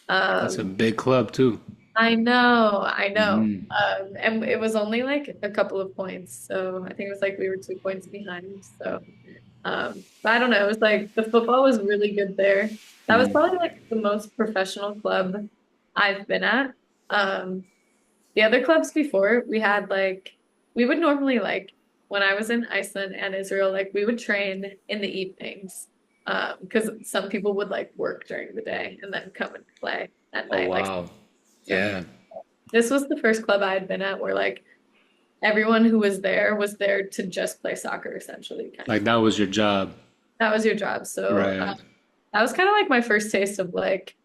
[SPEAKER 1] That's a
[SPEAKER 2] Um,
[SPEAKER 1] big club too.
[SPEAKER 2] I know, I know.
[SPEAKER 1] Hmm.
[SPEAKER 2] And it was only like a couple of points. So I think it was like we were 2 points behind. So but I don't know. It was like the football was really good there. That was
[SPEAKER 1] Hmm.
[SPEAKER 2] probably like the most professional club I've been at. Um, the other clubs before we had like we would normally like when I was in Iceland and Israel, like we would train in the evenings. Because some people would like work during the day and then come and play at
[SPEAKER 1] Oh
[SPEAKER 2] night. Like
[SPEAKER 1] wow.
[SPEAKER 2] some
[SPEAKER 1] Yeah.
[SPEAKER 2] this was the first club I had been at where like everyone who was there to just play soccer essentially, kind of.
[SPEAKER 1] Like that was your job.
[SPEAKER 2] That was your job. So
[SPEAKER 1] Right.
[SPEAKER 2] that was kind of like my first taste of like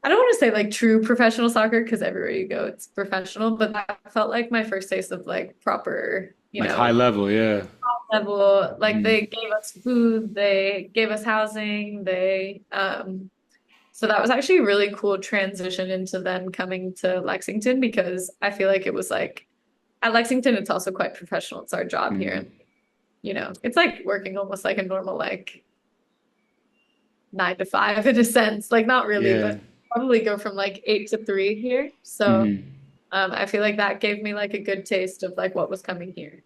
[SPEAKER 2] I don't want to say like true professional soccer because everywhere you go it's professional, but that felt like my first taste of like proper,
[SPEAKER 1] Like high level, yeah.
[SPEAKER 2] level. Like
[SPEAKER 1] Hmm.
[SPEAKER 2] they gave us food, they gave us housing, they so that was actually a really cool transition into then coming to Lexington because I feel like it was like at Lexington it's also quite professional. It's our job here. And,
[SPEAKER 1] Hmm.
[SPEAKER 2] it's like working almost like a normal like 9 to 5 in a sense. Like not really,
[SPEAKER 1] Yeah.
[SPEAKER 2] but probably go from like 8 to 3 here. So
[SPEAKER 1] Hmm.
[SPEAKER 2] I feel like that gave me like a good taste of like what was coming here.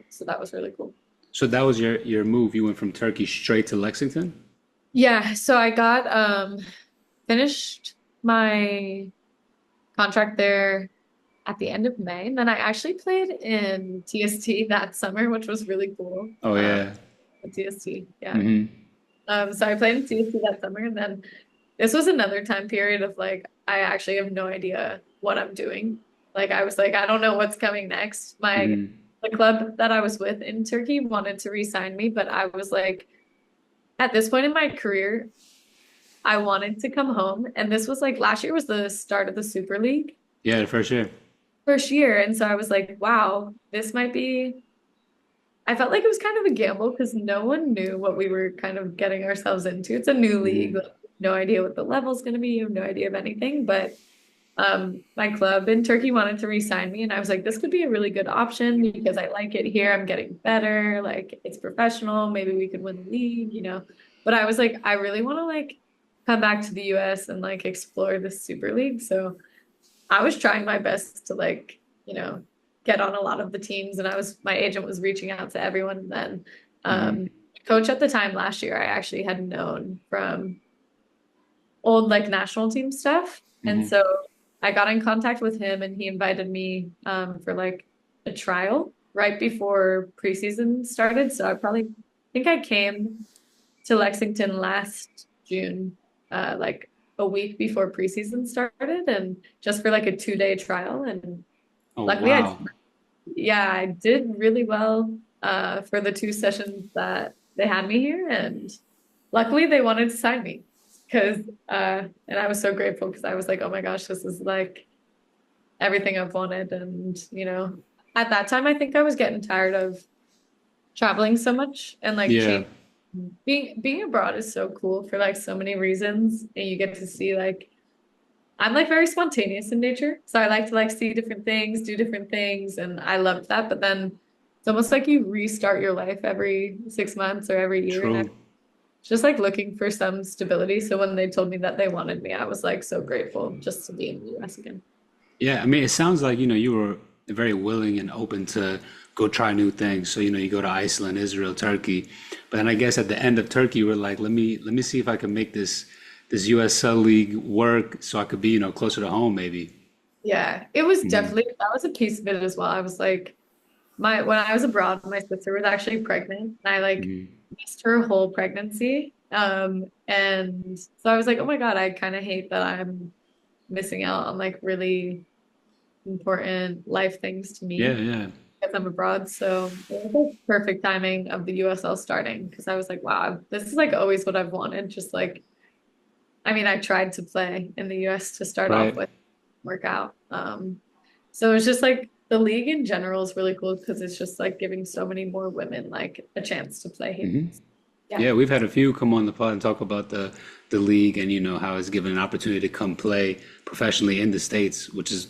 [SPEAKER 2] So that was really cool.
[SPEAKER 1] So that was your move. You went from Turkey straight to Lexington?
[SPEAKER 2] Yeah, so I got finished my contract there at the end of May, and then I actually played in TST that summer, which was really cool.
[SPEAKER 1] Oh yeah.
[SPEAKER 2] TST, yeah.
[SPEAKER 1] Hmm.
[SPEAKER 2] So I played in TST that summer, and then this was another time period of like I actually have no idea what I'm doing. Like I was like, I don't know what's coming next.
[SPEAKER 1] Hmm.
[SPEAKER 2] The club that I was with in Turkey wanted to re-sign me, but I was like, at this point in my career, I wanted to come home. And this was like last year was the start of the Super League
[SPEAKER 1] Yeah, for sure.
[SPEAKER 2] first year. And so I was like, wow, this might be I felt like it was kind of a gamble because no one knew what we were kind of getting ourselves into. It's a new league,
[SPEAKER 1] Hmm.
[SPEAKER 2] like, no idea what the level's going to be, you have no idea of anything. But my club in Turkey wanted to re-sign me, and I was like, this could be a really good option because I like it here. I'm getting better, like it's professional. Maybe we could win the league. But I was like, I really want to like come back to the US and like explore the Super League. So I was trying my best to like, get on a lot of the teams and my agent was reaching out to everyone. And then
[SPEAKER 1] Hmm.
[SPEAKER 2] coach at the time last year, I actually had known from old like national team stuff. And
[SPEAKER 1] Hmm.
[SPEAKER 2] so I got in contact with him and he invited me for like a trial right before preseason started. So I probably think I came to Lexington last June, like a week before preseason started, and just for like a 2-day trial. And
[SPEAKER 1] Oh
[SPEAKER 2] luckily,
[SPEAKER 1] wow.
[SPEAKER 2] yeah, I did really well for the 2 sessions that they had me here, and luckily they wanted to sign me because, and I was so grateful because I was like, oh my gosh, this is like everything I've wanted, and at that time, I think I was getting tired of traveling so much and like
[SPEAKER 1] Yeah.
[SPEAKER 2] change being abroad is so cool for like so many reasons and you get to see like I'm like very spontaneous in nature so I like to like see different things do different things and I loved that but then it's almost like you restart your life every 6 months or every year and I'm
[SPEAKER 1] True.
[SPEAKER 2] just like looking for some stability so when they told me that they wanted me I was like so grateful just to be in the US again.
[SPEAKER 1] Yeah, I mean, it sounds like, you were very willing and open to go try new things. So, you go to Iceland, Israel, Turkey. But then I guess at the end of Turkey, you were like, let me see if I can make this USL League work so I could be, closer to home maybe.
[SPEAKER 2] Yeah, it was
[SPEAKER 1] Hmm.
[SPEAKER 2] definitely that was a piece of it as well. I was like my when I was abroad, my sister was actually pregnant, and I like
[SPEAKER 1] Hmm.
[SPEAKER 2] missed her whole pregnancy. And so I was like, oh my God, I kind of hate that I'm missing out on like really important life things to
[SPEAKER 1] Yeah,
[SPEAKER 2] me
[SPEAKER 1] yeah.
[SPEAKER 2] because I'm abroad. So it was like perfect timing of the USL starting because I was like, wow, this is like always what I've wanted. Just like, I mean, I tried to play in the US to start off
[SPEAKER 1] Right.
[SPEAKER 2] with, work out. So it's just like the league in general is really cool because it's just like giving so many more women like a chance to play here.
[SPEAKER 1] Hmm.
[SPEAKER 2] Yeah.
[SPEAKER 1] Yeah, we've had a few come on the pod and talk about the league and how it's given an opportunity to come play professionally in the States, which is,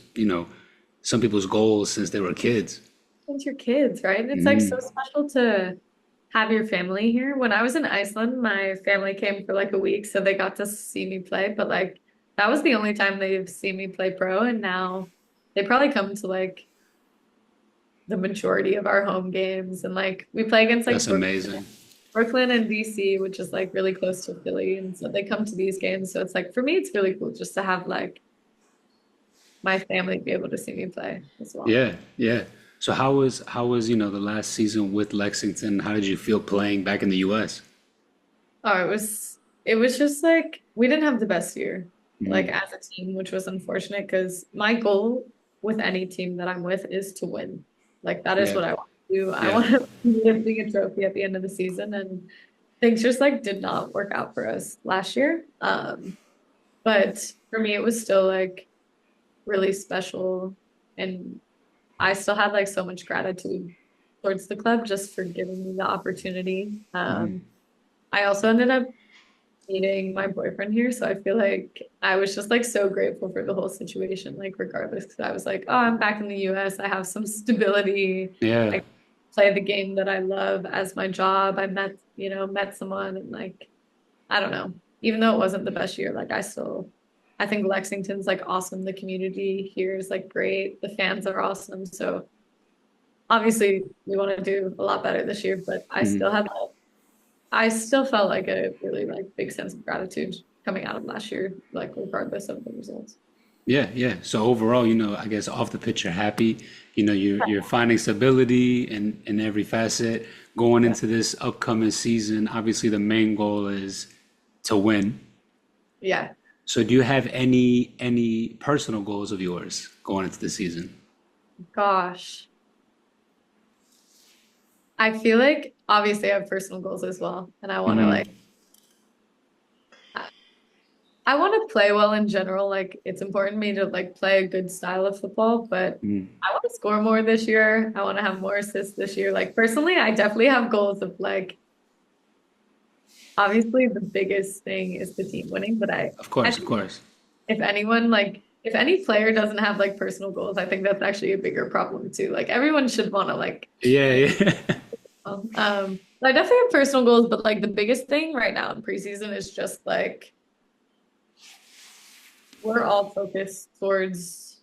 [SPEAKER 1] some people's goals since they were kids.
[SPEAKER 2] With your kids, right? And it's like so
[SPEAKER 1] Hmm.
[SPEAKER 2] special to have your family here. When I was in Iceland, my family came for like a week, so they got to see me play, but like that was the only time they've seen me play pro, and now they probably come to like the majority of our home games, and like we play against
[SPEAKER 1] That's
[SPEAKER 2] like
[SPEAKER 1] amazing.
[SPEAKER 2] Brooklyn and DC, which is like really close to Philly, and so they come to these games. So it's like for me, it's really cool just to have like my family be able to see me play as well.
[SPEAKER 1] Yeah, yeah. So how was the last season with Lexington? How did you feel playing back in the US?
[SPEAKER 2] Oh, it was just like we didn't have the best year, like
[SPEAKER 1] Mhm.
[SPEAKER 2] as a team, which was unfortunate because my goal with any team that I'm with is to win. Like that is
[SPEAKER 1] Yeah,
[SPEAKER 2] what I want to do. I
[SPEAKER 1] yeah.
[SPEAKER 2] want to be lifting a trophy at the end of the season, and things just like did not work out for us last year. But for me, it was still like really special, and I still had like so much gratitude towards the club just for giving me the opportunity.
[SPEAKER 1] Mhm.
[SPEAKER 2] I also ended up meeting my boyfriend here. So I feel like I was just like so grateful for the whole situation, like regardless, because I was like, oh, I'm back in the US. I have some stability.
[SPEAKER 1] Yeah.
[SPEAKER 2] I play the game that I love as my job. I met someone and like, I don't know, even though it wasn't the best year, like I think Lexington's like awesome. The community here is like great. The fans are awesome. So obviously we want to do a lot better this year, but
[SPEAKER 1] Mhm.
[SPEAKER 2] I still felt like a really like big sense of gratitude coming out of last year, like regardless of the results.
[SPEAKER 1] Yeah, yeah. So overall, I guess off the pitch, you're happy. You're finding stability in every facet. Going
[SPEAKER 2] Yeah.
[SPEAKER 1] into this upcoming season, obviously the main goal is to win.
[SPEAKER 2] Yeah.
[SPEAKER 1] So do you have any personal goals of yours going into the season?
[SPEAKER 2] Gosh. I feel like obviously I have personal goals as well. And I want to
[SPEAKER 1] Hmm.
[SPEAKER 2] like I want to play well in general. Like it's important to me to like play a good style of football, but I want to score more this year. I want to have more assists this year. Like personally, I definitely have goals of like obviously the biggest thing is the team winning, but
[SPEAKER 1] Of
[SPEAKER 2] I
[SPEAKER 1] course, of
[SPEAKER 2] think
[SPEAKER 1] course.
[SPEAKER 2] if anyone like if any player doesn't have like personal goals, I think that's actually a bigger problem too. Like everyone should want to like
[SPEAKER 1] Yeah,
[SPEAKER 2] win.
[SPEAKER 1] yeah.
[SPEAKER 2] I definitely have personal goals, but like the biggest thing right now in preseason is just like we're all focused towards,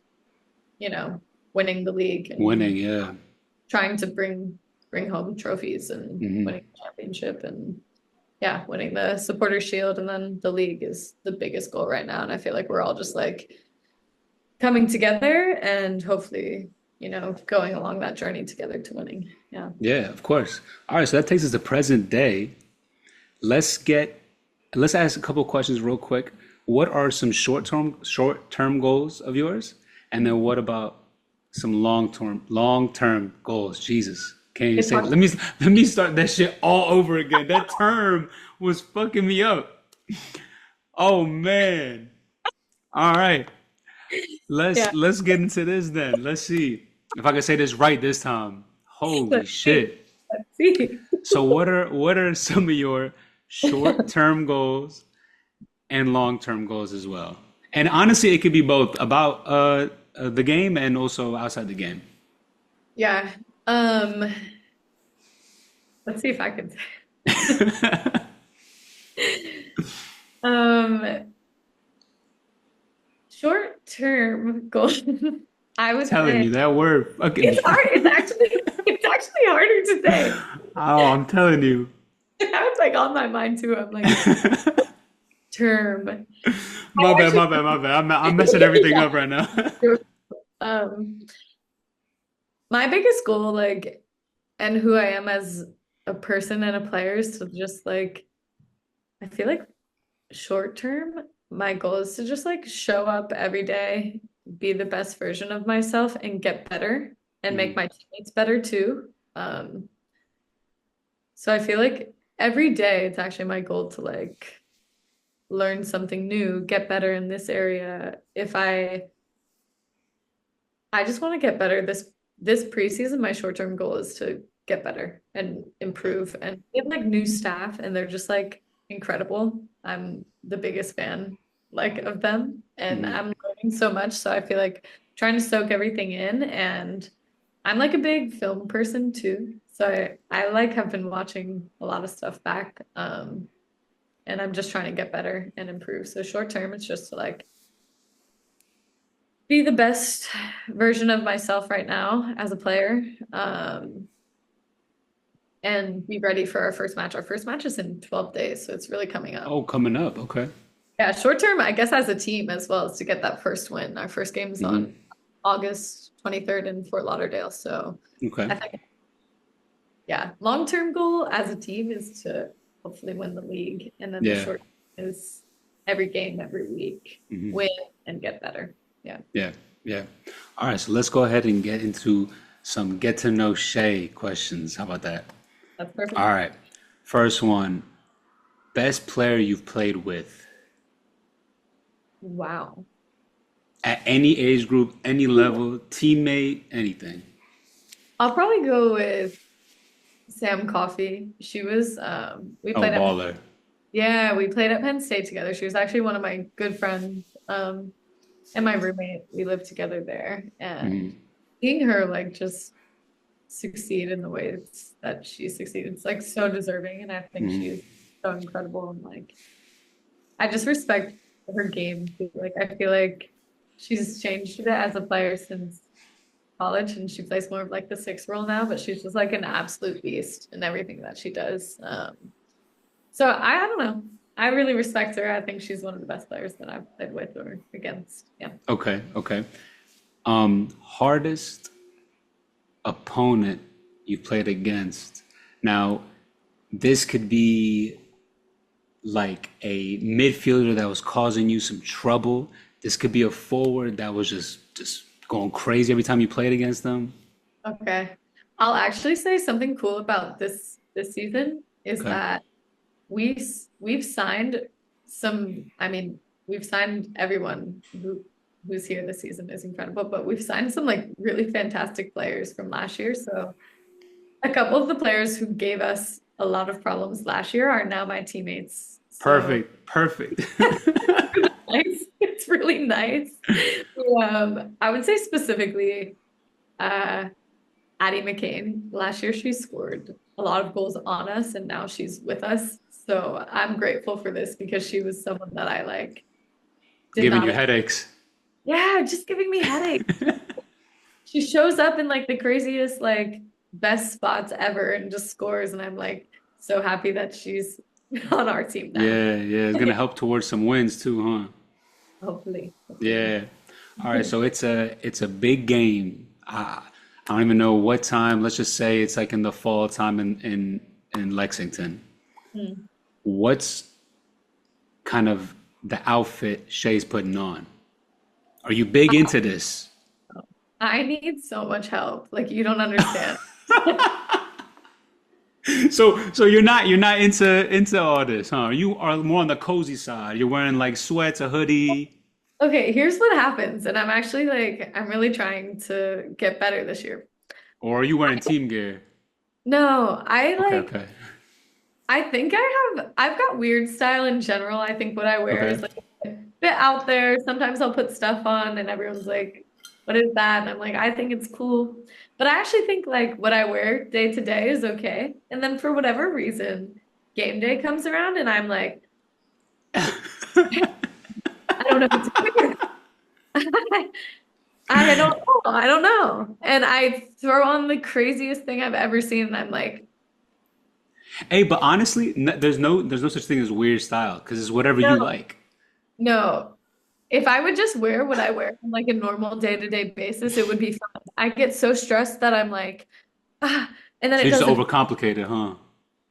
[SPEAKER 2] you know, winning the league
[SPEAKER 1] Winning,
[SPEAKER 2] and
[SPEAKER 1] yeah.
[SPEAKER 2] trying to bring home trophies and
[SPEAKER 1] Hmm.
[SPEAKER 2] winning the championship and yeah, winning the supporter shield and then the league is the biggest goal right now. And I feel like we're all just like coming together and hopefully, going along that journey together to winning. Yeah.
[SPEAKER 1] Yeah, of course. All right, so that takes us to present day. Let's get let's ask a couple questions real quick. What are some short-term goals of yours? And then what about some long-term goals? Jesus. Can't even
[SPEAKER 2] It's
[SPEAKER 1] say it.
[SPEAKER 2] hard.
[SPEAKER 1] Let me start that shit all over again. That term was fucking me up. Oh man. All right. Let's
[SPEAKER 2] Yeah.
[SPEAKER 1] let's get into this then. Let's see if I can say this right this time. Holy
[SPEAKER 2] Let's see.
[SPEAKER 1] shit.
[SPEAKER 2] Let's see.
[SPEAKER 1] So what are some of your short-term goals and long-term goals as well? And honestly, it could be both about the game and also outside the game.
[SPEAKER 2] Yeah. Um, let's see if I can say. Um, short term goal. I would
[SPEAKER 1] Telling
[SPEAKER 2] say
[SPEAKER 1] you that word fucking
[SPEAKER 2] it's hard. It's actually harder to say.
[SPEAKER 1] Oh, I'm telling you.
[SPEAKER 2] I was like on my mind too. I'm like term. I
[SPEAKER 1] My bad,
[SPEAKER 2] actually
[SPEAKER 1] my bad, my bad. I'm messing everything
[SPEAKER 2] yeah.
[SPEAKER 1] up right now.
[SPEAKER 2] Um, my biggest goal, like, and who I am as a person and a player is to just like I feel like short term, my goal is to just like show up every day, be the best version of myself and get better and make
[SPEAKER 1] Mhm.
[SPEAKER 2] my teammates better too. So I feel like every day it's actually my goal to like learn something new, get better in this area. If I just want to get better this preseason, my short-term goal is to get better and improve. And we have like new staff and they're just like incredible. I'm the biggest fan like of them and
[SPEAKER 1] Mhm.
[SPEAKER 2] I'm learning so much. So I feel like trying to soak everything in and I'm like a big film person too. So I like have been watching a lot of stuff back. And I'm just trying to get better and improve. So short term, it's just to like be the best version of myself right now as a player. And be ready for our first match. Our first match is in 12 days, so it's really coming up.
[SPEAKER 1] Oh, coming up. Okay.
[SPEAKER 2] Yeah, short term, I guess as a team as well is to get that first win. Our first game is
[SPEAKER 1] Hmm.
[SPEAKER 2] on August 23rd in Fort Lauderdale. So
[SPEAKER 1] Okay.
[SPEAKER 2] I think, yeah, long-term goal as a team is to hopefully win the league. And then the
[SPEAKER 1] Yeah.
[SPEAKER 2] short is every game, every week,
[SPEAKER 1] Hmm.
[SPEAKER 2] win and get better. Yeah,
[SPEAKER 1] Yeah. Yeah. All right. So let's go ahead and get into some get to know Shay questions. How about that?
[SPEAKER 2] that's
[SPEAKER 1] All
[SPEAKER 2] perfect.
[SPEAKER 1] right. First one. Best player you've played with
[SPEAKER 2] Wow.
[SPEAKER 1] at any age group, any level, teammate, anything.
[SPEAKER 2] I'll probably go with Sam Coffey. She was we
[SPEAKER 1] Oh,
[SPEAKER 2] played at
[SPEAKER 1] baller.
[SPEAKER 2] yeah, we played at Penn State together. She was actually one of my good friends. And my roommate, we lived together there. And
[SPEAKER 1] Hmm.
[SPEAKER 2] seeing her like just succeed in the ways that she succeeded, it's like so deserving. And I think
[SPEAKER 1] Hmm.
[SPEAKER 2] she's so incredible. And like I just respect her game too. Like I feel like she's changed a bit as a player since college and she plays more of like the six role now, but she's just like an absolute beast in everything that she does. So I don't know. I really respect her. I think she's one of the best players that I've played with or against. Yeah.
[SPEAKER 1] Okay. Okay. Hardest opponent you played against. Now, this could be like a midfielder that was causing you some trouble. This could be a forward that was just going crazy every time you played against them.
[SPEAKER 2] Okay. I'll actually say something cool about this season is
[SPEAKER 1] Okay.
[SPEAKER 2] that we've signed some, I mean, we've signed everyone who's here this season is incredible, but we've signed some like really fantastic players from last year. So a couple of the players who gave us a lot of problems last year are now my teammates. So
[SPEAKER 1] Perfect. Perfect.
[SPEAKER 2] nice. It's really nice. I would say specifically, uh, Addie McCain. Last year, she scored a lot of goals on us, and now she's with us. So I'm grateful for this because she was someone that I like did
[SPEAKER 1] Giving
[SPEAKER 2] not.
[SPEAKER 1] you headaches.
[SPEAKER 2] Yeah, just giving me headaches. She shows up in like the craziest, like best spots ever and just scores, and I'm like so happy that she's on our team now.
[SPEAKER 1] Yeah, yeah, it's gonna help towards some wins too, huh?
[SPEAKER 2] Hopefully, hopefully.
[SPEAKER 1] Yeah. All right, so it's a big game. I don't even know what time. Let's just say it's like in the fall time in Lexington.
[SPEAKER 2] Hmm.
[SPEAKER 1] What's kind of the outfit Shay's putting on? Are you big into this?
[SPEAKER 2] I need so much help. Like you don't understand.
[SPEAKER 1] So you're not into all this, huh? You are more on the cozy side. You're wearing like sweats, a hoodie,
[SPEAKER 2] Okay, here's what happens, and I'm actually like I'm really trying to get better this year.
[SPEAKER 1] or are you wearing team gear?
[SPEAKER 2] No, I
[SPEAKER 1] Okay,
[SPEAKER 2] like
[SPEAKER 1] okay,
[SPEAKER 2] I think I've got weird style in general. I think what I wear
[SPEAKER 1] okay.
[SPEAKER 2] is like a bit out there. Sometimes I'll put stuff on and everyone's like, "What is that?" And I'm like, "I think it's cool." But I actually think like what I wear day to day is okay. And then for whatever reason, game day comes around and I'm like, I don't know what to wear. I don't know. I don't know. And I throw on the craziest thing I've ever seen and I'm like,
[SPEAKER 1] Hey, but honestly, there's no such thing as weird style because it's whatever you
[SPEAKER 2] no,
[SPEAKER 1] like.
[SPEAKER 2] no. If I would just wear what I wear on like a normal day-to-day basis, it would be fun. I get so stressed that I'm like, ah, and then
[SPEAKER 1] So
[SPEAKER 2] it
[SPEAKER 1] you just
[SPEAKER 2] doesn't.
[SPEAKER 1] overcomplicate it, huh?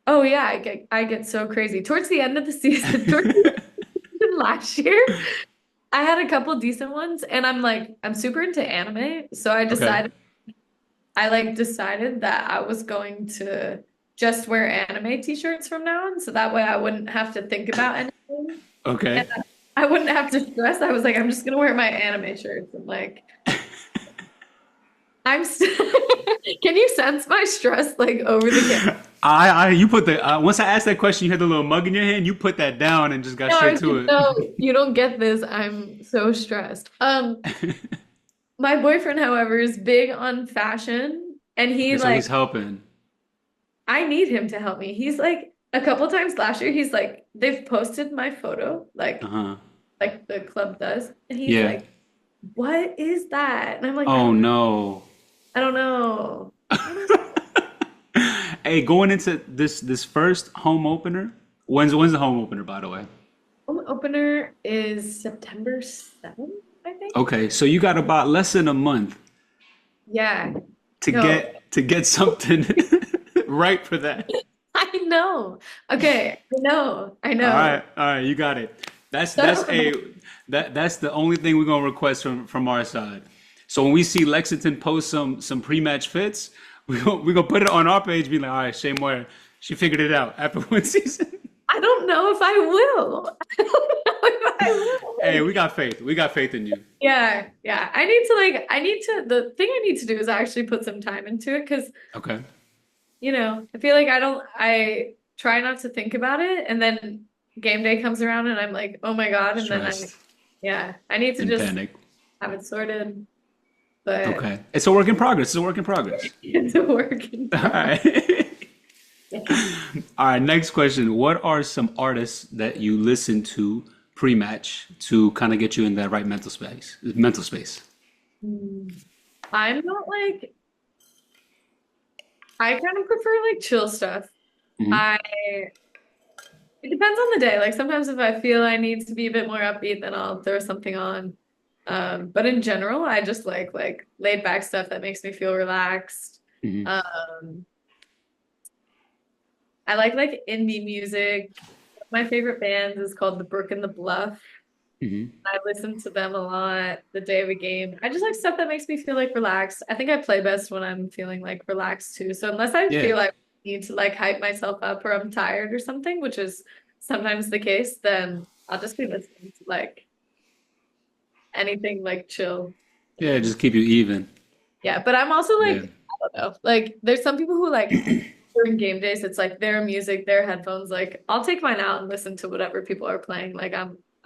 [SPEAKER 2] Oh yeah, I get so crazy. Towards the end of the season, towards the season last year, I had a couple decent ones, and I'm like, I'm super into anime, so
[SPEAKER 1] Okay.
[SPEAKER 2] I like decided that I was going to just wear anime t-shirts from now on, so that way I wouldn't have to think about anything. And
[SPEAKER 1] Okay.
[SPEAKER 2] I wouldn't have to stress. I was like, I'm just gonna wear my anime shirts and like I'm st Can you sense my stress like over the camera?
[SPEAKER 1] You put the once I asked that question, you had the little mug in your hand. You put that down and just got
[SPEAKER 2] No, I
[SPEAKER 1] straight
[SPEAKER 2] was
[SPEAKER 1] to
[SPEAKER 2] like,
[SPEAKER 1] it.
[SPEAKER 2] no, you don't get this. I'm so stressed. My boyfriend, however, is big on fashion and he
[SPEAKER 1] Okay, so
[SPEAKER 2] like
[SPEAKER 1] he's helping.
[SPEAKER 2] I need him to help me. He's like a couple times last year, he's like, they've posted my photo,
[SPEAKER 1] Uh-huh.
[SPEAKER 2] like the club does, and he's
[SPEAKER 1] Yeah.
[SPEAKER 2] like, "What is that?" And I'm like,
[SPEAKER 1] Oh no.
[SPEAKER 2] I don't know. I don't know.
[SPEAKER 1] Hey, going into this first home opener, when's the home opener, by the way?
[SPEAKER 2] Home opener is September 7th, I think.
[SPEAKER 1] Okay, so you got about less than a month
[SPEAKER 2] Yeah.
[SPEAKER 1] to
[SPEAKER 2] No,
[SPEAKER 1] get something right for that.
[SPEAKER 2] I know. Okay, I know. I know.
[SPEAKER 1] All right, you got it. That's
[SPEAKER 2] So,
[SPEAKER 1] a that's the only thing we're gonna request from our side. So when we see Lexington post some pre-match fits, we gonna put it on our page, be like, all right, Shea Moyer, she figured it out after one season.
[SPEAKER 2] I don't know if I will. I don't know if I
[SPEAKER 1] Hey,
[SPEAKER 2] will.
[SPEAKER 1] we got faith. We got faith in you.
[SPEAKER 2] Yeah, yeah. The thing I need to do is actually put some time into it because,
[SPEAKER 1] Okay.
[SPEAKER 2] I feel like I try not to think about it and then game day comes around and I'm like, oh my God. And then
[SPEAKER 1] Stressed
[SPEAKER 2] yeah, I need to
[SPEAKER 1] and
[SPEAKER 2] just
[SPEAKER 1] panic.
[SPEAKER 2] have it sorted, but
[SPEAKER 1] Okay. It's a work in progress. It's a work in progress.
[SPEAKER 2] it's a work in
[SPEAKER 1] All
[SPEAKER 2] progress.
[SPEAKER 1] right.
[SPEAKER 2] Yeah.
[SPEAKER 1] All right, next question. What are some artists that you listen to pre-match to kind of get you in that right mental space? Mental space.
[SPEAKER 2] Hmm. I'm not like, I kind of prefer like chill stuff.
[SPEAKER 1] Hmm.
[SPEAKER 2] I It depends on the day. Like sometimes if I feel I need to be a bit more upbeat, then I'll throw something on. But in general, I just like laid back stuff that makes me feel relaxed.
[SPEAKER 1] Hmm.
[SPEAKER 2] Um, I like indie music. My favorite bands is called The Brook and the Bluff.
[SPEAKER 1] Hmm.
[SPEAKER 2] I listen to them a lot the day of a game. I just like stuff that makes me feel like relaxed. I think I play best when I'm feeling like relaxed too. So unless I
[SPEAKER 1] Yeah.
[SPEAKER 2] feel like I need to like hype myself up or I'm tired or something, which is sometimes the case, then I'll just be listening to like anything like chill.
[SPEAKER 1] Yeah,
[SPEAKER 2] And
[SPEAKER 1] just keep you even.
[SPEAKER 2] yeah, but I'm also like,
[SPEAKER 1] Yeah.
[SPEAKER 2] I don't know. Like there's some people who like during game days, it's like their music, their headphones. Like I'll take mine out and listen to whatever people are playing. I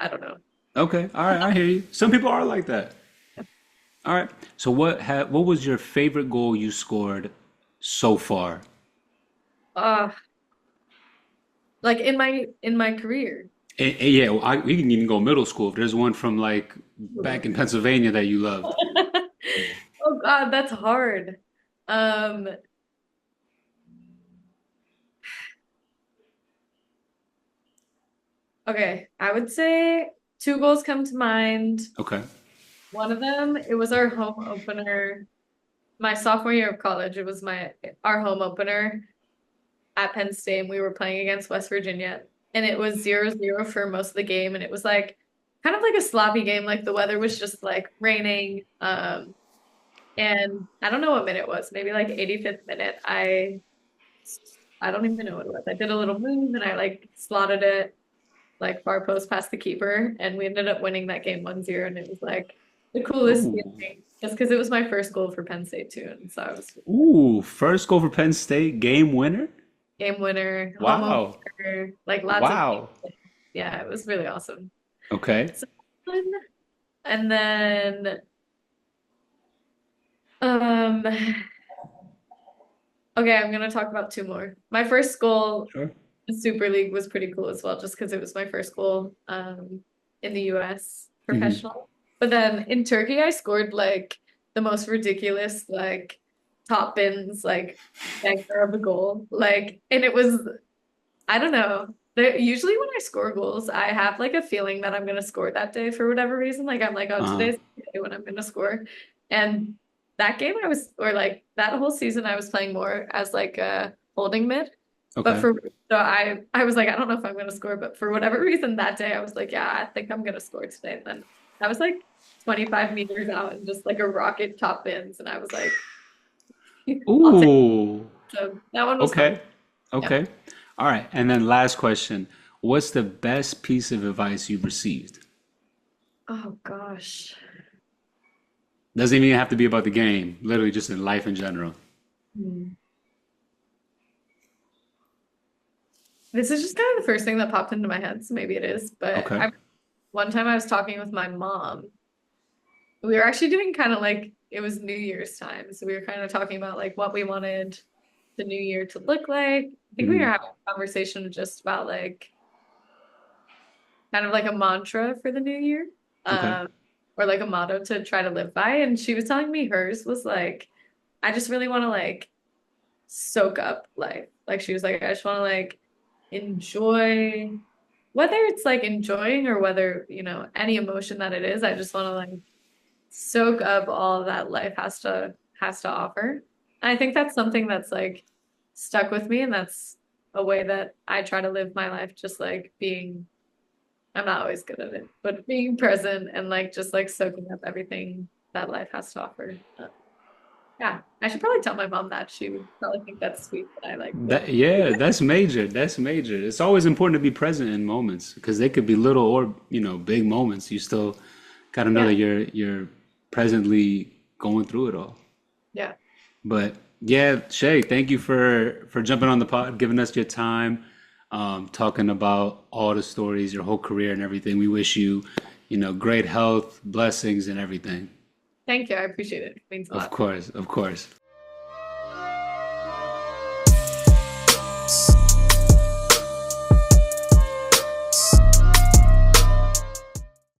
[SPEAKER 2] don't know.
[SPEAKER 1] Okay. All right, I hear you. Some people are like that. All right. So what was your favorite goal you scored so far?
[SPEAKER 2] Uh, like in my career.
[SPEAKER 1] Yeah, well, we can even go middle school if there's one from like back in Pennsylvania that you loved.
[SPEAKER 2] Oh God, that's hard. Um, okay, I would say two goals come to mind.
[SPEAKER 1] Okay.
[SPEAKER 2] One of them, it was our home opener, my sophomore year of college. It was my our home opener at Penn State. And we were playing against West Virginia, and it was 0-0 for most of the game, and it was like kind of like a sloppy game. Like the weather was just like raining. And I don't know what minute it was, maybe like 85th minute. I don't even know what it was. I did a little move and I like slotted it like far post past the keeper, and we ended up winning that game 1-0. And it was like the coolest
[SPEAKER 1] Ooh.
[SPEAKER 2] feeling just because it was my first goal for Penn State too. And so I was
[SPEAKER 1] Ooh, first goal for Penn State, game winner?
[SPEAKER 2] game winner, home
[SPEAKER 1] Wow.
[SPEAKER 2] opener, like lots of
[SPEAKER 1] Wow.
[SPEAKER 2] yeah, it was really awesome.
[SPEAKER 1] Okay.
[SPEAKER 2] So, and then um okay, I'm gonna talk about two more. My first goal
[SPEAKER 1] Sure.
[SPEAKER 2] in Super League was pretty cool as well, just because it was my first goal in the US
[SPEAKER 1] Hmm.
[SPEAKER 2] professional. But then in Turkey, I scored like the most ridiculous like top bins like banger of a goal. Like, and it was I don't know. Usually when I score goals, I have like a feeling that I'm gonna score that day for whatever reason. Like I'm like, oh,
[SPEAKER 1] Uh-huh.
[SPEAKER 2] today's the day when I'm gonna score. And that game I was, or like that whole season I was playing more as like a holding mid. But
[SPEAKER 1] Okay.
[SPEAKER 2] I was like, I don't know if I'm gonna score, but for whatever reason that day I was like, yeah, I think I'm gonna score today. And then I was like 25 meters out and just like a rocket top bins, and I was like, I'll take it.
[SPEAKER 1] Ooh.
[SPEAKER 2] So that one was fun.
[SPEAKER 1] Okay.
[SPEAKER 2] Yeah.
[SPEAKER 1] Okay. All right. And then last question. What's the best piece of advice you've received?
[SPEAKER 2] Oh gosh.
[SPEAKER 1] Doesn't even have to be about the game, literally just in life in general.
[SPEAKER 2] Hmm. This is just kind of the first thing that popped into my head, so maybe it is. But
[SPEAKER 1] Okay.
[SPEAKER 2] I one time I was talking with my mom. We were actually doing kind of like it was New Year's time, so we were kind of talking about like what we wanted. the new year to look like. I think we were
[SPEAKER 1] Hmm.
[SPEAKER 2] having a conversation just about like kind of like a mantra for the new year,
[SPEAKER 1] Okay.
[SPEAKER 2] um, or like a motto to try to live by. And she was telling me hers was like, I just really want to like soak up life. Like she was like, I just want to like enjoy, whether it's like enjoying or whether, any emotion that it is, I just want to like soak up all that life has to offer. And I think that's something that's like stuck with me, and that's a way that I try to live my life, just like being, I'm not always good at it, but being present and like just like soaking up everything that life has to offer. Yeah, I should probably tell my mom that. She would probably think that's sweet that I like live.
[SPEAKER 1] That, yeah, that's major. That's major. It's always important to be present in moments because they could be little or, big moments. You still got to know that
[SPEAKER 2] Yeah,
[SPEAKER 1] you're presently going through it all.
[SPEAKER 2] yeah.
[SPEAKER 1] But yeah, Shay, thank you for jumping on the pod, giving us your time, talking about all the stories, your whole career and everything. We wish you, great health, blessings and everything.
[SPEAKER 2] Thank you. I appreciate it. It means a
[SPEAKER 1] Of
[SPEAKER 2] lot.
[SPEAKER 1] course, of course.